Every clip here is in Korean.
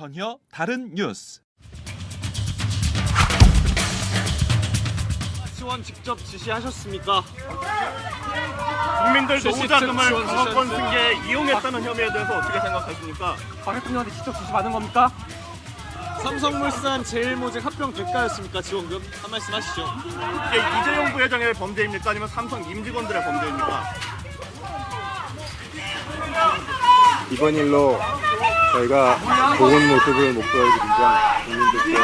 전혀 다른 뉴스. 지원 직접 지시하셨습니까? 국민들 실시 노후자금을 지원 정권 지시하셨어요? 승계에 이용했다는 혐의에 대해서 어떻게 생각하십니까? 박 대통령한테 직접 지시 받은 겁니까? 삼성물산 제일모직 합병 대가였습니까? 지원금? 한 말씀 하시죠. 이게 이재용 부회장의 범죄입니까? 아니면 삼성 임직원들의 범죄입니까? 이번 일로 저희가 좋은 모습을 목표로 드리자 국민들께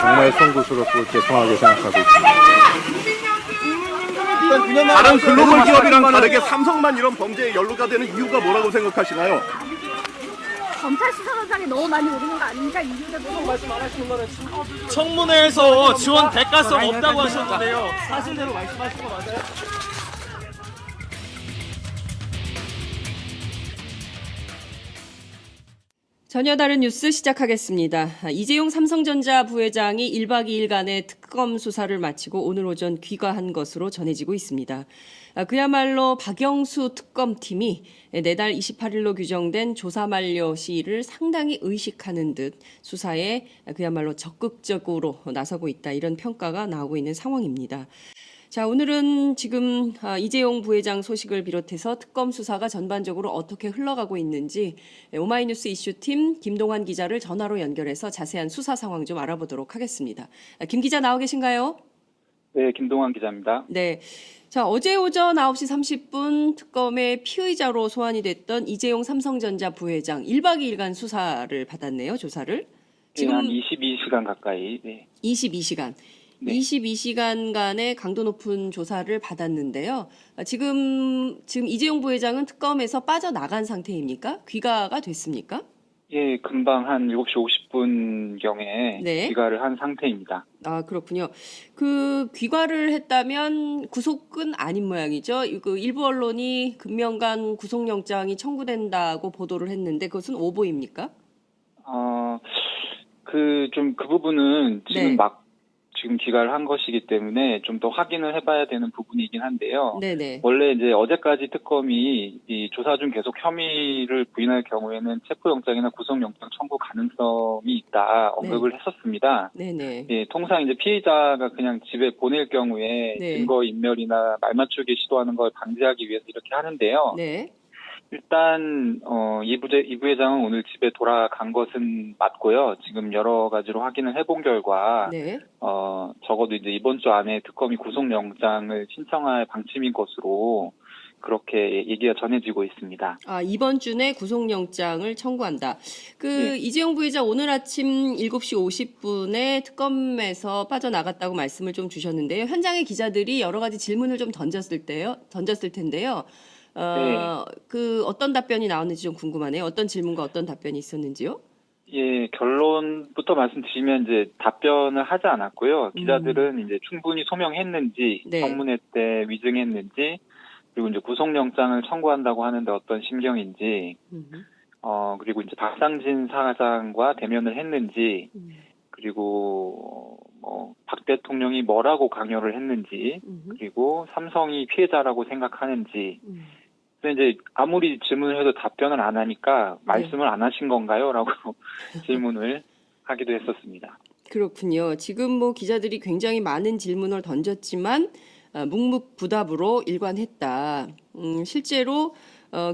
정말 송구스럽고 죄송하게 생각하고 있습니다. 다른 글로벌 기업이랑 다르게 삼성만 이런 범죄에 연루가 되는 이유가 뭐라고 생각하시나요? 검찰 수사단장이 너무 많이 오르는 거 아닙니까? 이유가 너무 청문회에서 지원 대가성 없다고 하셨는데요. 사실대로 말씀하신 거 맞아요? 전혀 다른 뉴스 시작하겠습니다. 이재용 삼성전자 부회장이 1박 2일간의 특검 수사를 마치고 오늘 오전 귀가한 것으로 전해지고 있습니다. 그야말로 박영수 특검팀이 내달 28일로 규정된 조사 만료 시일을 상당히 의식하는 듯 수사에 그야말로 적극적으로 나서고 있다, 이런 평가가 나오고 있는 상황입니다. 자, 오늘은 지금 이재용 부회장 소식을 비롯해서 특검 수사가 전반적으로 어떻게 흘러가고 있는지 오마이뉴스 이슈팀 김동환 기자를 전화로 연결해서 자세한 수사 상황 좀 알아보도록 하겠습니다. 김 기자 나와 계신가요? 네, 김동환 기자입니다. 네. 자, 어제 오전 9시 30분 특검의 피의자로 소환이 됐던 이재용 삼성전자 부회장 1박 2일간 수사를 받았네요, 조사를. 지금 한 22시간 가까이. 네. 22시간. 네. 22시간간의 강도 높은 조사를 받았는데요. 지금 이재용 부회장은 특검에서 빠져나간 상태입니까? 귀가가 됐습니까? 예, 금방 한 7시 50분경에 네. 귀가를 한 상태입니다. 아, 그렇군요. 그 귀가를 했다면 구속은 아닌 모양이죠. 그 일부 언론이 금명간 구속영장이 청구된다고 보도를 했는데 그것은 오보입니까? 그 부분은 지금 네. 지금 귀가를 한 것이기 때문에 좀 더 확인을 해봐야 되는 부분이긴 한데요. 네네. 원래 이제 어제까지 특검이 이 조사 중 계속 혐의를 부인할 경우에는 체포영장이나 구속영장 청구 가능성이 있다 언급을 했었습니다. 네네. 예, 통상 이제 피의자가 그냥 집에 보낼 경우에 네. 증거 인멸이나 말 맞추기 시도하는 걸 방지하기 위해서 이렇게 하는데요. 네. 일단 이 부회장은 오늘 집에 돌아간 것은 맞고요. 지금 여러 가지로 확인을 해본 결과 네. 적어도 이제 이번 주 안에 특검이 구속영장을 신청할 방침인 것으로 그렇게 얘기가 전해지고 있습니다. 아, 이번 주 내 구속영장을 청구한다. 네. 이재용 부회장 오늘 아침 7시 50분에 특검에서 빠져나갔다고 말씀을 좀 주셨는데요. 현장의 기자들이 여러 가지 질문을 좀 던졌을 텐데요. 그 어떤 답변이 나왔는지 좀 궁금하네요. 어떤 질문과 어떤 답변이 있었는지요? 예, 결론부터 말씀드리면 이제 답변을 하지 않았고요. 기자들은 이제 충분히 소명했는지, 네. 청문회 때 위증했는지, 그리고 이제 구속영장을 청구한다고 하는데 어떤 심경인지, 그리고 이제 박상진 사장과 대면을 했는지, 그리고 박 대통령이 뭐라고 강요를 했는지, 그리고 삼성이 피해자라고 생각하는지. 근데 이제 아무리 질문을 해도 답변을 안 하니까 말씀을 안 하신 건가요? 라고 질문을 하기도 했었습니다. 그렇군요. 지금 기자들이 굉장히 많은 질문을 던졌지만 묵묵부답으로 일관했다. 실제로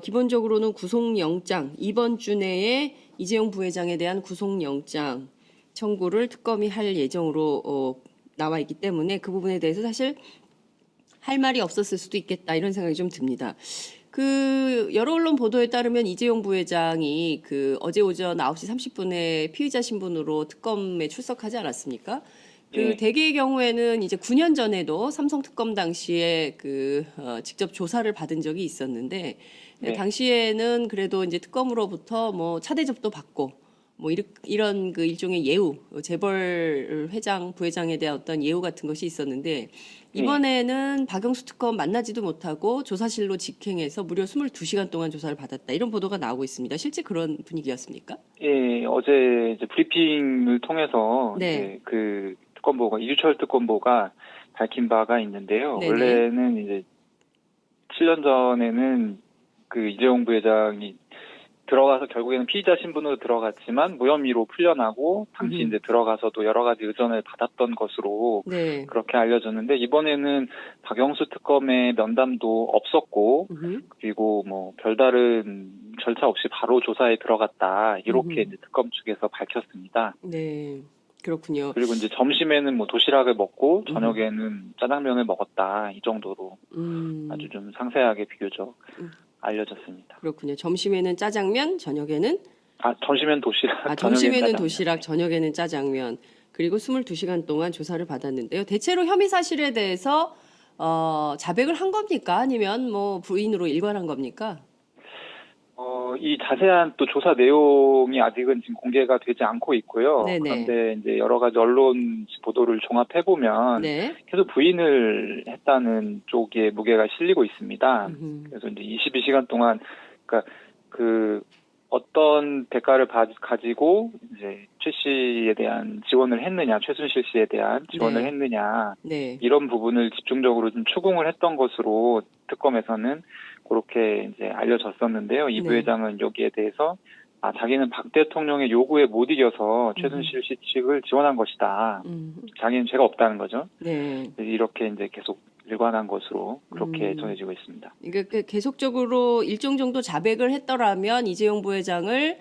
기본적으로는 구속영장, 이번 주 내에 이재용 부회장에 대한 구속영장 청구를 특검이 할 예정으로 나와 있기 때문에 그 부분에 대해서 사실 할 말이 없었을 수도 있겠다, 이런 생각이 좀 듭니다. 여러 언론 보도에 따르면 이재용 부회장이 어제 오전 9시 30분에 피의자 신분으로 특검에 출석하지 않았습니까? 네. 대개의 경우에는 이제 9년 전에도 삼성 특검 당시에 직접 조사를 받은 적이 있었는데, 네. 당시에는 그래도 이제 특검으로부터 차 대접도 받고 이런 일종의 예우, 재벌 회장, 부회장에 대한 어떤 예우 같은 것이 있었는데, 이번에는 박영수 특검 만나지도 못하고 조사실로 직행해서 무려 22시간 동안 조사를 받았다, 이런 보도가 나오고 있습니다. 실제 그런 분위기였습니까? 예, 어제 이제 브리핑을 통해서 네. 이제 그 특검보가, 이주철 특검보가 밝힌 바가 있는데요. 네네. 원래는 이제 7년 전에는 그 이재용 부회장이 들어가서 결국에는 피의자 신분으로 들어갔지만 무혐의로 풀려나고 당시 이제 들어가서도 여러 가지 의전을 받았던 것으로 네. 그렇게 알려졌는데 이번에는 박영수 특검의 면담도 없었고 그리고 뭐 별다른 절차 없이 바로 조사에 들어갔다 이렇게 이제 특검 측에서 밝혔습니다. 네. 그렇군요. 그리고 이제 점심에는 뭐 도시락을 먹고 저녁에는 짜장면을 먹었다 이 정도로 아주 좀 상세하게 비교적 알려졌습니다. 그렇군요. 점심에는 짜장면, 저녁에는 점심에는 도시락. 점심에는 저녁에는 도시락, 저녁에는 짜장면. 그리고 22시간 동안 조사를 받았는데요. 대체로 혐의 사실에 대해서 자백을 한 겁니까? 아니면 뭐 부인으로 일관한 겁니까? 이 자세한 또 조사 내용이 아직은 지금 공개가 되지 않고 있고요. 네네. 그런데 이제 여러 가지 언론 보도를 종합해 보면 네. 계속 부인을 했다는 쪽에 무게가 실리고 있습니다. 그래서 이제 22시간 동안 그러니까 그 어떤 대가를 가지고 이제 최 씨에 대한 지원을 했느냐, 최순실 씨에 대한 지원을 네. 했느냐 네. 이런 부분을 집중적으로 좀 추궁을 했던 것으로 특검에서는 그렇게 이제 알려졌었는데요. 이 네. 부회장은 여기에 대해서 자기는 박 대통령의 요구에 못 이겨서 최순실 씨 측을 지원한 것이다. 자기는 죄가 없다는 거죠. 네. 이렇게 이제 계속 일관한 것으로 그렇게 전해지고 있습니다. 그러니까 계속적으로 일정 정도 자백을 했더라면 이재용 부회장을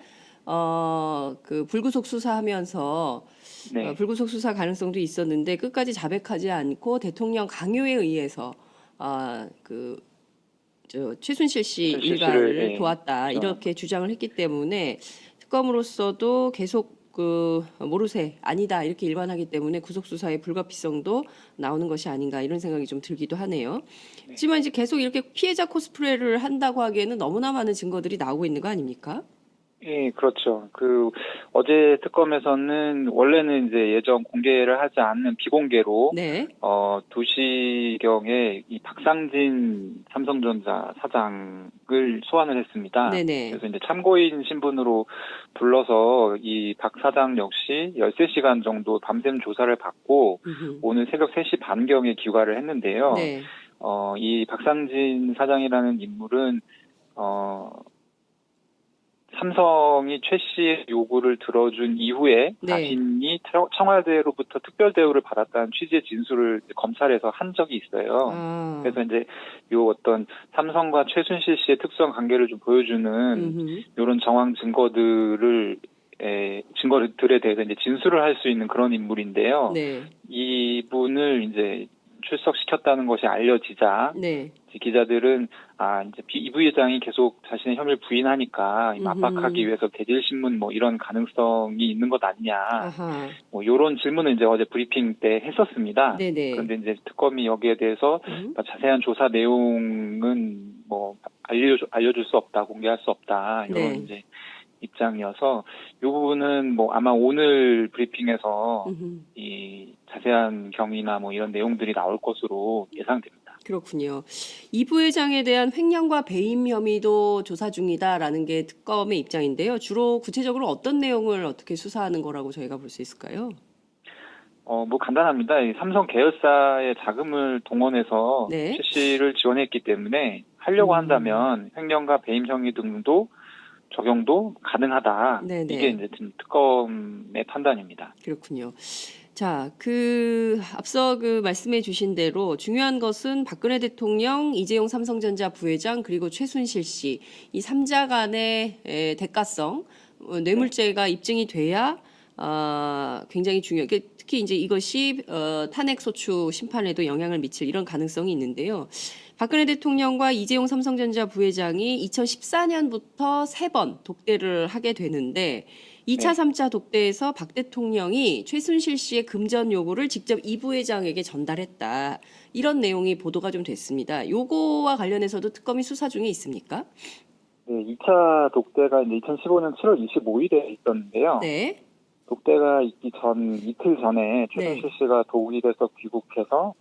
그 불구속 수사하면서 네. 불구속 수사 가능성도 있었는데 끝까지 자백하지 않고 대통령 강요에 의해서 최순실 씨 최순실 일가를 씨를, 도왔다 그렇죠. 이렇게 주장을 했기 때문에 특검으로서도 계속 모르쇠 아니다 이렇게 일관하기 때문에 구속 수사의 불가피성도 나오는 것이 아닌가 이런 생각이 좀 들기도 하네요. 하지만 이제 계속 이렇게 피해자 코스프레를 한다고 하기에는 너무나 많은 증거들이 나오고 있는 거 아닙니까? 예, 그렇죠. 어제 특검에서는 원래는 이제 예정 공개를 하지 않는 비공개로 네. 2시경에 이 박상진 삼성전자 사장을 소환을 했습니다. 네네. 그래서 이제 참고인 신분으로 불러서 이 박 사장 역시 13시간 정도 밤샘 조사를 받고 오늘 새벽 3시 반경에 귀가를 했는데요. 네. 이 박상진 사장이라는 인물은 삼성이 최 씨의 요구를 들어준 이후에 네. 자신이 청와대로부터 특별 대우를 받았다는 취지의 진술을 검찰에서 한 적이 있어요. 그래서 이제 요 어떤 삼성과 최순실 씨의 특수한 관계를 좀 보여주는 이런 정황 증거들에 대해서 이제 진술을 할 수 있는 그런 인물인데요. 네. 이분을 이제 출석시켰다는 것이 알려지자 네. 기자들은 이제 이 부회장이 계속 자신의 혐의를 부인하니까 압박하기 위해서 대질신문 뭐 이런 가능성이 있는 것 아니냐. 아하. 뭐 이런 질문을 이제 어제 브리핑 때 했었습니다. 네네. 그런데 이제 특검이 여기에 대해서 자세한 조사 내용은 뭐 알려줄 수 없다, 공개할 수 없다 이런 네. 이제 입장이어서 이 부분은 뭐 아마 오늘 브리핑에서 이 자세한 경위나 뭐 이런 내용들이 나올 것으로 예상됩니다. 그렇군요. 이 부회장에 대한 횡령과 배임 혐의도 조사 중이다라는 게 특검의 입장인데요. 주로 구체적으로 어떤 내용을 어떻게 수사하는 거라고 저희가 볼 수 있을까요? 뭐 간단합니다. 이 삼성 계열사의 자금을 동원해서 네. 최 씨를 지원했기 때문에 하려고 한다면 횡령과 배임 혐의 등도 적용도 가능하다. 네네. 이게 이제 지금 특검의 판단입니다. 그렇군요. 자, 앞서 말씀해 주신 대로 중요한 것은 박근혜 대통령, 이재용 삼성전자 부회장, 그리고 최순실 씨, 이 3자 간의 대가성, 뇌물죄가 입증이 돼야 굉장히 중요해요. 특히 이제 이것이 탄핵소추 심판에도 영향을 미칠 이런 가능성이 있는데요. 박근혜 대통령과 이재용 삼성전자 부회장이 2014년부터 3번 독대를 하게 되는데 2차, 3차 독대에서 박 대통령이 최순실 씨의 금전 요구를 직접 이 부회장에게 전달했다. 이런 내용이 보도가 좀 됐습니다. 요거와 관련해서도 특검이 수사 중에 있습니까? 네, 2차 독대가 이제 2015년 7월 25일에 있었는데요. 네. 독대가 있기 이틀 전에 최순실 씨가 독일에서 귀국해서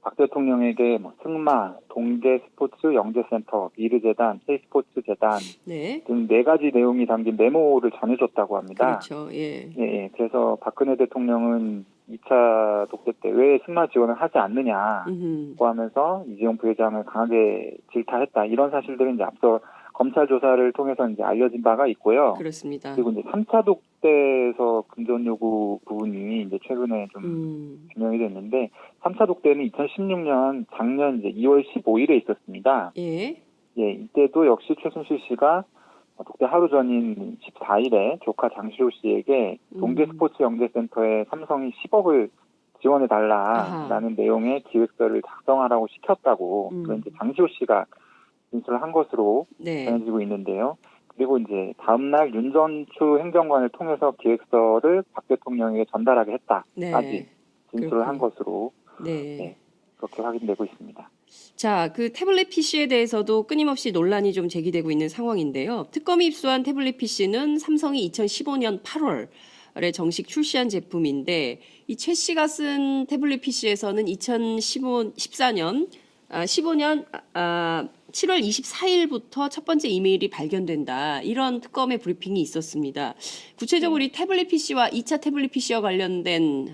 박 대통령에게 승마, 동계 스포츠 영재센터, 미르재단, K스포츠 재단 네. 등 4가지 내용이 담긴 메모를 전해줬다고 합니다. 그렇죠. 예. 예. 그래서 박근혜 대통령은 2차 독대 때 왜 승마 지원을 하지 않느냐고 하면서 이재용 부회장을 강하게 질타했다. 이런 사실들은 이제 앞서 검찰 조사를 통해서 이제 알려진 바가 있고요. 그렇습니다. 그리고 이제 3차 독대에서 금전 요구 부분이 이제 최근에 좀 규명이 됐는데 3차 독대는 2016년 작년 이제 2월 15일에 있었습니다. 예. 예, 이때도 역시 최순실 씨가 독대 하루 전인 14일에 조카 장시호 씨에게 동계스포츠영재센터에 삼성이 10억을 지원해달라라는 내용의 기획서를 작성하라고 시켰다고 그 이제 장시호 씨가 진술을 한 것으로 네. 전해지고 있는데요. 그리고 이제 다음날 윤 전추 행정관을 통해서 기획서를 박 대통령에게 전달하게 했다까지 네. 진술을 한 그렇군요. 것으로 네. 네, 그렇게 확인되고 있습니다. 자, 그 태블릿 PC에 대해서도 끊임없이 논란이 좀 제기되고 있는 상황인데요. 특검이 입수한 태블릿 PC는 삼성이 2015년 8월에 정식 출시한 제품인데 이 최 씨가 쓴 태블릿 PC에서는 2014년 15년 7월 24일부터 첫 번째 이메일이 발견된다. 이런 특검의 브리핑이 있었습니다. 구체적으로 이 태블릿 PC와 2차 태블릿 PC와 관련된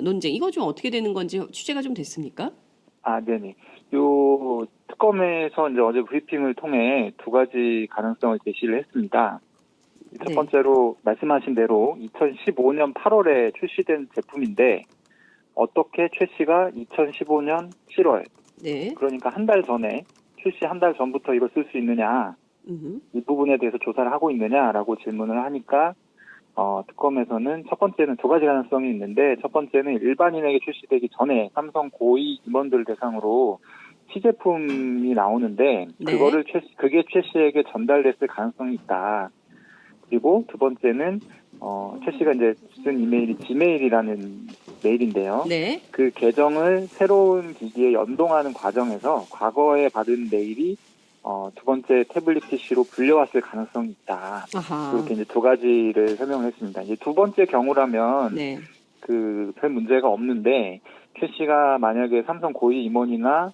논쟁 이거 좀 어떻게 되는 건지 취재가 좀 됐습니까? 아, 네네. 요 특검에서 이제 어제 브리핑을 통해 두 가지 가능성을 제시를 했습니다. 첫 네. 번째로 말씀하신 대로 2015년 8월에 출시된 제품인데 어떻게 최 씨가 2015년 7월 네. 그러니까 한 달 전에 출시 한 달 전부터 이걸 쓸 수 있느냐 이 부분에 대해서 조사를 하고 있느냐라고 질문을 하니까 특검에서는 첫 번째는 두 가지 가능성이 있는데 첫 번째는 일반인에게 출시되기 전에 삼성 고위 임원들 대상으로 시제품이 나오는데 네. 그거를 그게 최 씨에게 전달됐을 가능성이 있다. 그리고 두 번째는 최 씨가 이제 쓴 이메일이 지메일이라는 메일인데요. 네. 그 계정을 새로운 기기에 연동하는 과정에서 과거에 받은 메일이 두 번째 태블릿 PC로 불려왔을 가능성이 있다. 아하. 이렇게 이제 두 가지를 설명을 했습니다. 이제 두 번째 경우라면 네. 그 별 문제가 없는데 최 씨가 만약에 삼성 고위 임원이나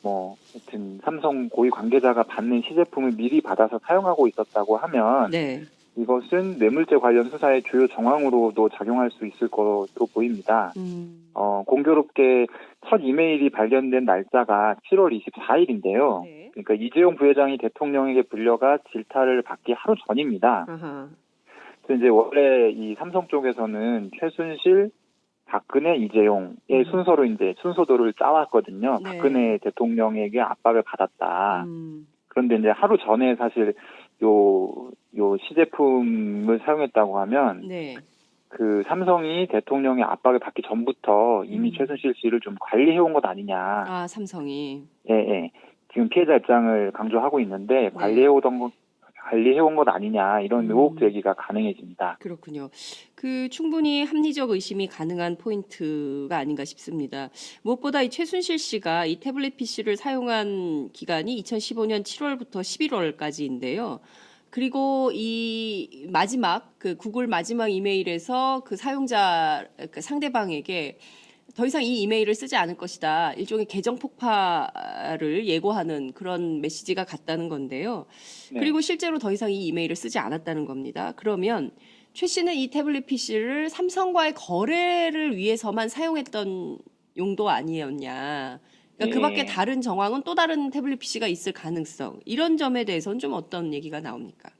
뭐 하여튼 삼성 고위 관계자가 받는 시제품을 미리 받아서 사용하고 있었다고 하면 네. 이것은 뇌물죄 관련 수사의 주요 정황으로도 작용할 수 있을 것으로 보입니다. 공교롭게 첫 이메일이 발견된 날짜가 7월 24일인데요. 네. 그러니까 이재용 부회장이 대통령에게 불려가 질타를 받기 하루 전입니다. 아하. 그래서 이제 원래 이 삼성 쪽에서는 최순실, 박근혜, 이재용의 순서로 이제 순서도를 짜왔거든요. 네. 박근혜 대통령에게 압박을 받았다. 음. 그런데 이제 하루 전에 사실 요 시제품을 사용했다고 하면 네. 그 삼성이 대통령의 압박을 받기 전부터 이미 최순실 씨를 좀 관리해온 것 아니냐. 아, 삼성이. 예, 예. 지금 피해자 입장을 강조하고 있는데 관리해온 것 아니냐 이런 의혹 제기가 가능해집니다. 그렇군요. 그 충분히 합리적 의심이 가능한 포인트가 아닌가 싶습니다. 무엇보다 이 최순실 씨가 이 태블릿 PC를 사용한 기간이 2015년 7월부터 11월까지인데요. 그리고 이 마지막 그 구글 마지막 이메일에서 그 사용자 그 상대방에게 더 이상 이 이메일을 쓰지 않을 것이다. 일종의 계정 폭파를 예고하는 그런 메시지가 갔다는 건데요. 네. 그리고 실제로 더 이상 이 이메일을 쓰지 않았다는 겁니다. 그러면 최 씨는 이 태블릿 PC를 삼성과의 거래를 위해서만 사용했던 용도 아니었냐. 그러니까 그 밖에 다른 정황은 또 다른 태블릿 PC가 있을 가능성. 이런 점에 대해서는 좀 어떤 얘기가 나옵니까?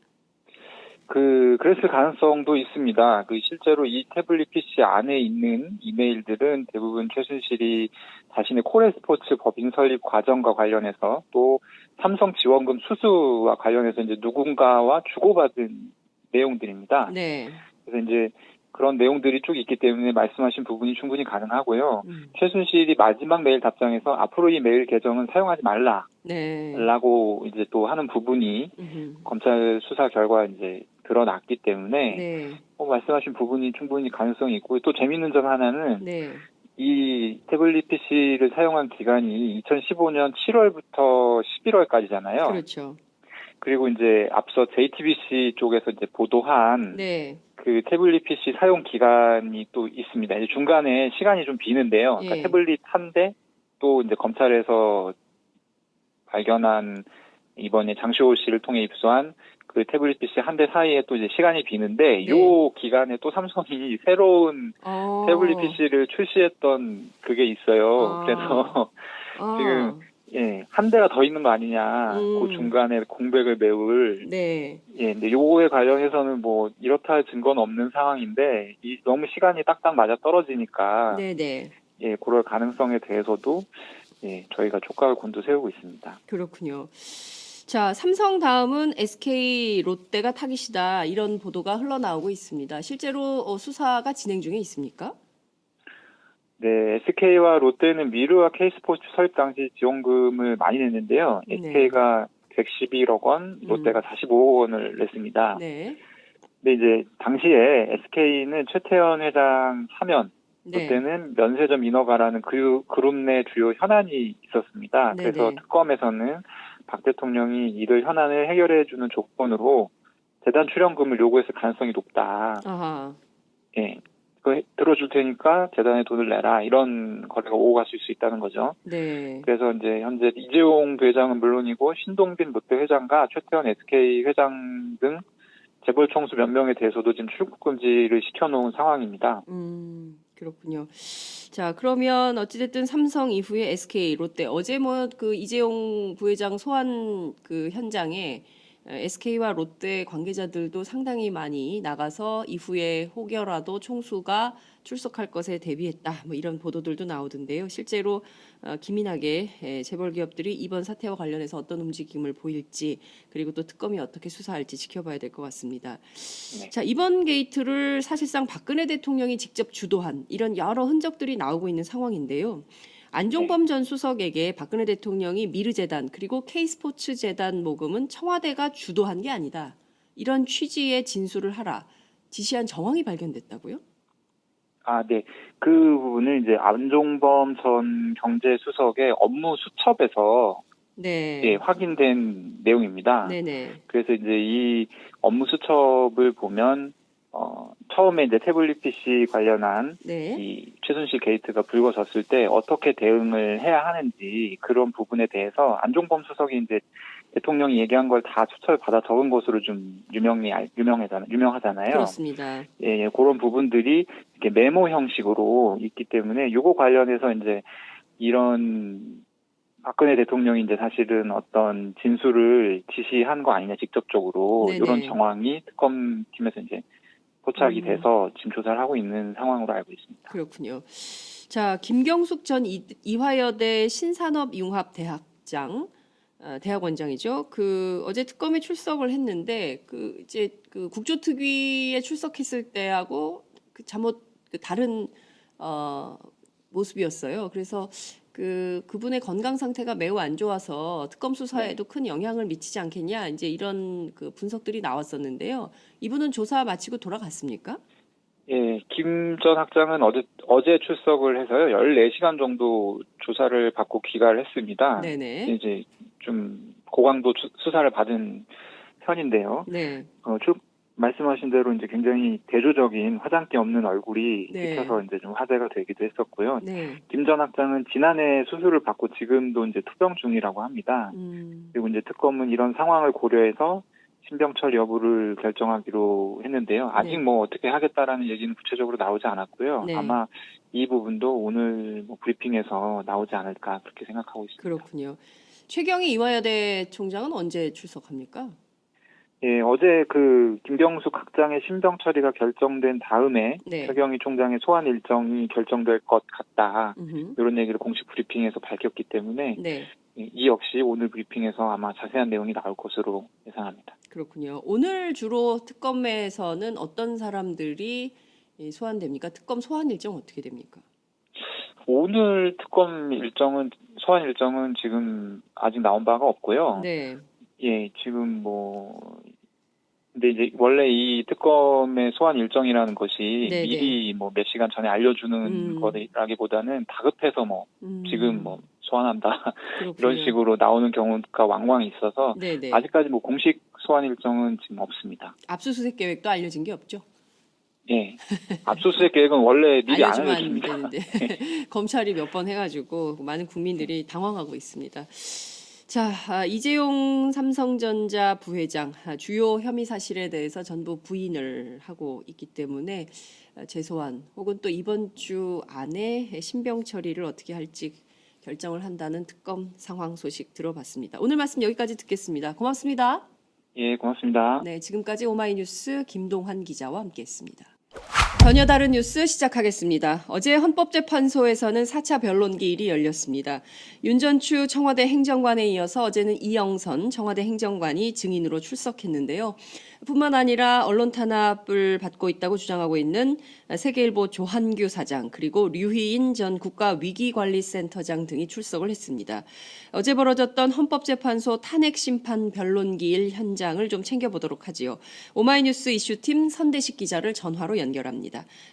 그랬을 가능성도 있습니다. 실제로 이 태블릿 PC 안에 있는 이메일들은 대부분 최순실이 자신의 코레스포츠 법인 설립 과정과 관련해서 또 삼성 지원금 수수와 관련해서 이제 누군가와 주고받은 내용들입니다. 네. 그래서 이제 그런 내용들이 쭉 있기 때문에 말씀하신 부분이 충분히 가능하고요. 최순실이 마지막 메일 답장에서 앞으로 이 메일 계정은 사용하지 말라라고 이제 또 하는 부분이 검찰 수사 결과 이제 드러났기 때문에 네. 말씀하신 부분이 충분히 가능성이 있고 또 재미있는 점 하나는 네. 이 태블릿 PC를 사용한 기간이 2015년 7월부터 11월까지잖아요. 그렇죠. 그리고 이제 앞서 JTBC 쪽에서 이제 보도한 네. 그 태블릿 PC 사용 기간이 또 있습니다. 이제 중간에 시간이 좀 비는데요. 그러니까 예. 태블릿 한 대 또 이제 검찰에서 발견한 이번에 장시호 씨를 통해 입수한 그 태블릿 PC 한 대 사이에 또 이제 시간이 비는데 네. 요 기간에 또 삼성이 새로운 태블릿 PC를 출시했던 그게 있어요. 그래서 지금 예, 한 대가 더 있는 거 아니냐. 그 중간에 공백을 메울. 네. 예, 근데 요거에 관련해서는 뭐 이렇다 할 증거는 없는 상황인데 너무 시간이 딱딱 맞아 떨어지니까 네네. 예, 그럴 가능성에 대해서도 예, 저희가 촉각을 곤두세우고 있습니다. 그렇군요. 자, 삼성 다음은 SK 롯데가 타깃이다. 이런 보도가 흘러나오고 있습니다. 실제로 수사가 진행 중에 있습니까? 네, SK와 롯데는 미르와 K스포츠 설립 당시 지원금을 많이 냈는데요. 네. SK가 111억 원, 롯데가 45억 원을 냈습니다. 네. 근데 이제 당시에 SK는 최태원 회장 사면, 네. 롯데는 면세점 인허가라는 그 그룹 내 주요 현안이 있었습니다. 네네. 그래서 특검에서는 박 대통령이 이들 현안을 해결해주는 조건으로 재단 출연금을 요구했을 가능성이 높다. 아하. 예, 그거 들어줄 테니까 재단에 돈을 내라 이런 거래가 오고 갔을 수 있다는 거죠. 네. 그래서 이제 현재 이재용 부회장은 물론이고 신동빈 롯데 회장과 최태원 SK 회장 등 재벌 총수 몇 명에 대해서도 지금 출국 금지를 시켜놓은 상황입니다. 그렇군요. 자, 그러면 어찌됐든 삼성 이후에 SK, 롯데 어제 뭐 그 이재용 부회장 소환 그 현장에 SK와 롯데 관계자들도 상당히 많이 나가서 이후에 혹여라도 총수가 출석할 것에 대비했다. 뭐 이런 보도들도 나오던데요. 실제로 기민하게 재벌 기업들이 이번 사태와 관련해서 어떤 움직임을 보일지 그리고 또 특검이 어떻게 수사할지 지켜봐야 될 것 같습니다. 네. 자, 이번 게이트를 사실상 박근혜 대통령이 직접 주도한 이런 여러 흔적들이 나오고 있는 상황인데요. 안종범 전 수석에게 박근혜 대통령이 미르재단 그리고 K스포츠재단 모금은 청와대가 주도한 게 아니다. 이런 취지의 진술을 하라. 지시한 정황이 발견됐다고요? 아, 네. 그 부분은 이제 안종범 전 경제수석의 업무 수첩에서 네. 예, 확인된 내용입니다. 네네. 그래서 이제 이 업무 수첩을 보면 처음에 이제 태블릿 PC 관련한 네. 이 최순실 게이트가 불거졌을 때 어떻게 대응을 해야 하는지 그런 부분에 대해서 안종범 수석이 이제 대통령이 얘기한 걸 다 수첩에 받아 적은 것으로 좀 유명하잖아요. 그렇습니다. 예, 그런 부분들이 이렇게 메모 형식으로 있기 때문에 요거 관련해서 이제 이런 박근혜 대통령이 이제 사실은 어떤 진술을 지시한 거 아니냐 직접적으로 네네. 이런 정황이 특검팀에서 이제 포착이 돼서 지금 조사를 하고 있는 상황으로 알고 있습니다. 그렇군요. 자, 김경숙 전 이화여대 신산업융합대학장 대학원장이죠. 그 어제 특검에 출석을 했는데 그 이제 그 국조특위에 출석했을 때하고 그 잠옷 그 다른 모습이었어요. 그래서 그분의 건강 상태가 매우 안 좋아서 특검 수사에도 큰 영향을 미치지 않겠냐 이제 이런 그 분석들이 나왔었는데요. 이분은 조사 마치고 돌아갔습니까? 예, 김 전 학장은 어제 출석을 해서요. 14시간 정도 조사를 받고 귀가를 했습니다. 네네. 이제 좀 고강도 수사를 받은 편인데요. 네. 말씀하신 대로 이제 굉장히 대조적인 화장기 없는 얼굴이 네. 비쳐서 이제 좀 화제가 되기도 했었고요. 네. 김 전 학장은 지난해 수술을 받고 지금도 이제 투병 중이라고 합니다. 그리고 이제 특검은 이런 상황을 고려해서 신병철 여부를 결정하기로 했는데요. 아직 네. 뭐 어떻게 하겠다라는 얘기는 구체적으로 나오지 않았고요. 네. 아마 이 부분도 오늘 뭐 브리핑에서 나오지 않을까 그렇게 생각하고 있습니다. 그렇군요. 최경희 이화여대 총장은 언제 출석합니까? 예, 어제 그 김경숙 학장의 신병 처리가 결정된 다음에 네. 최경희 총장의 소환 일정이 결정될 것 같다. 이런 얘기를 공식 브리핑에서 밝혔기 때문에 네. 이 역시 오늘 브리핑에서 아마 자세한 내용이 나올 것으로 예상합니다. 그렇군요. 오늘 주로 특검에서는 어떤 사람들이 소환됩니까? 특검 소환 일정 어떻게 됩니까? 오늘 특검 일정은 소환 일정은 지금 아직 나온 바가 없고요. 네. 예, 지금 근데 이제 원래 이 특검의 소환 일정이라는 것이 네네. 미리 뭐 몇 시간 전에 알려주는 거라기보다는 다급해서 지금 소환한다 그렇군요. 이런 식으로 나오는 경우가 왕왕 있어서 네네. 아직까지 뭐 공식 소환 일정은 지금 없습니다. 압수수색 계획도 알려진 게 없죠? 예, 압수수색 계획은 원래 미리 안 알려주면 안 알려줍니다. 되는데 검찰이 몇 번 해가지고 많은 국민들이 당황하고 있습니다. 자, 이재용 삼성전자 부회장 주요 혐의 사실에 대해서 전부 부인을 하고 있기 때문에 재소환 혹은 또 이번 주 안에 신병 처리를 어떻게 할지 결정을 한다는 특검 상황 소식 들어봤습니다. 오늘 말씀 여기까지 듣겠습니다. 고맙습니다. 예, 고맙습니다. 네, 지금까지 오마이뉴스 김동환 기자와 함께했습니다. 전혀 다른 뉴스 시작하겠습니다. 어제 헌법재판소에서는 4차 변론기일이 열렸습니다. 윤전추 청와대 행정관에 이어서 어제는 이영선 청와대 행정관이 증인으로 출석했는데요. 뿐만 아니라 언론 탄압을 받고 있다고 주장하고 있는 세계일보 조한규 사장 그리고 류희인 전 국가위기관리센터장 등이 출석을 했습니다. 어제 벌어졌던 헌법재판소 탄핵심판 변론기일 현장을 좀 챙겨보도록 하지요. 오마이뉴스 이슈팀 선대식 기자를 전화로 연결합니다.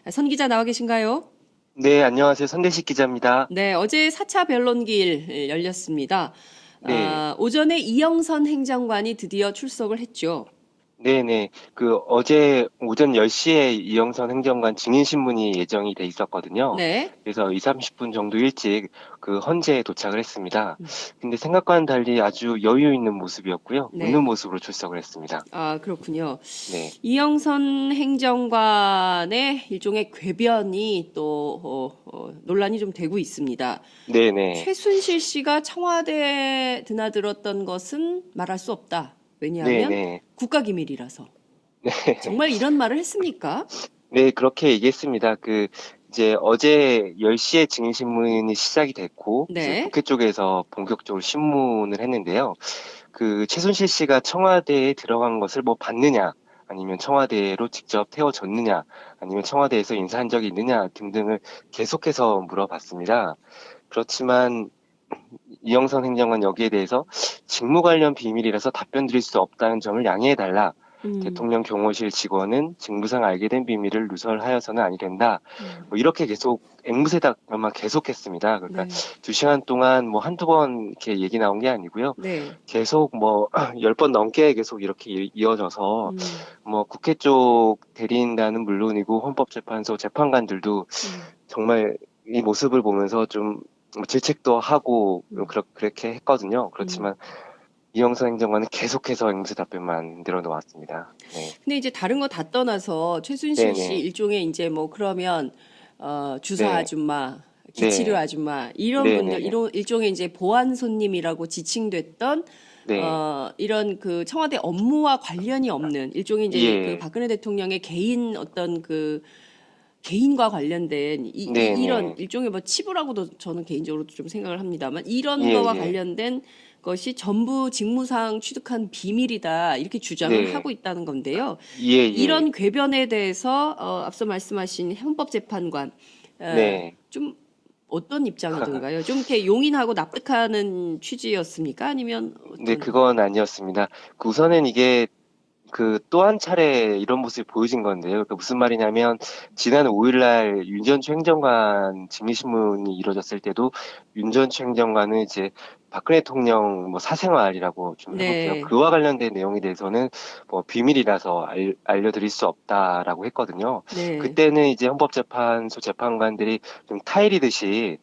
선 기자 나와 계신가요? 네, 안녕하세요. 선대식 기자입니다. 네, 어제 4차 변론기일 열렸습니다. 네. 오전에 이영선 행정관이 드디어 출석을 했죠. 네네. 어제 오전 10시에 이영선 행정관 증인신문이 예정이 돼 있었거든요. 네. 그래서 30분 정도 일찍 헌재에 도착을 했습니다. 근데 생각과는 달리 아주 여유 있는 모습이었고요. 네. 웃는 모습으로 출석을 했습니다. 아, 그렇군요. 네. 이영선 행정관의 일종의 궤변이 또 논란이 좀 되고 있습니다. 네네. 최순실 씨가 청와대에 드나들었던 것은 말할 수 없다. 왜냐하면 네네. 국가기밀이라서. 네. 정말 이런 말을 했습니까? 네, 그렇게 얘기했습니다. 이제 어제 10시에 증인신문이 시작이 됐고, 네. 이제 국회 쪽에서 본격적으로 신문을 했는데요. 최순실 씨가 청와대에 들어간 것을 봤느냐, 아니면 청와대로 직접 태워졌느냐, 아니면 청와대에서 인사한 적이 있느냐 등등을 계속해서 물어봤습니다. 그렇지만 이영선 행정관 여기에 대해서 직무 관련 비밀이라서 답변 드릴 수 없다는 점을 양해해달라. 대통령 경호실 직원은 직무상 알게 된 비밀을 누설하여서는 아니 된다. 이렇게 계속 앵무새 답변만 계속했습니다. 그러니까 네. 2시간 동안 한두 번 이렇게 얘기 나온 게 아니고요. 네. 계속 10번 넘게 계속 이렇게 이어져서 국회 쪽 대리인단은 물론이고 헌법재판소 재판관들도 정말 이 모습을 보면서 좀 질책도 하고 그렇게 했거든요. 그렇지만 이영선 행정관은 계속해서 앵무새 답변만 늘어놓았습니다. 네. 근데 이제 다른 거 다 떠나서 최순실 네네. 씨 일종의 이제 그러면 주사 네. 아줌마, 기치료 네. 아줌마 이런 네네. 분들 이런 일종의 이제 보안 손님이라고 지칭됐던 네. 이런 청와대 업무와 관련이 없는 일종의 이제 예. 박근혜 대통령의 개인 어떤 개인과 관련된 네네. 이런 일종의 치부라고도 저는 개인적으로 좀 생각을 합니다만 이런 예, 거와 예. 관련된 것이 전부 직무상 취득한 비밀이다 이렇게 주장을 네. 하고 있다는 건데요. 예, 예. 이런 궤변에 대해서 앞서 말씀하신 헌법재판관 네. 좀 어떤 입장이던가요? 좀 이렇게 용인하고 납득하는 취지였습니까? 아니면 어떤... 네, 그건 아니었습니다. 우선은 이게 또 한 차례 이런 모습이 보여진 건데요. 그러니까 무슨 말이냐면 지난 5일날 윤전추 행정관 증인신문이 이루어졌을 때도 윤전추 행정관은 이제 박근혜 대통령 사생활이라고 좀 해볼게요. 네. 그와 관련된 내용에 대해서는 비밀이라서 알려드릴 수 없다라고 했거든요. 네. 그때는 이제 헌법재판소 재판관들이 좀 타이르듯이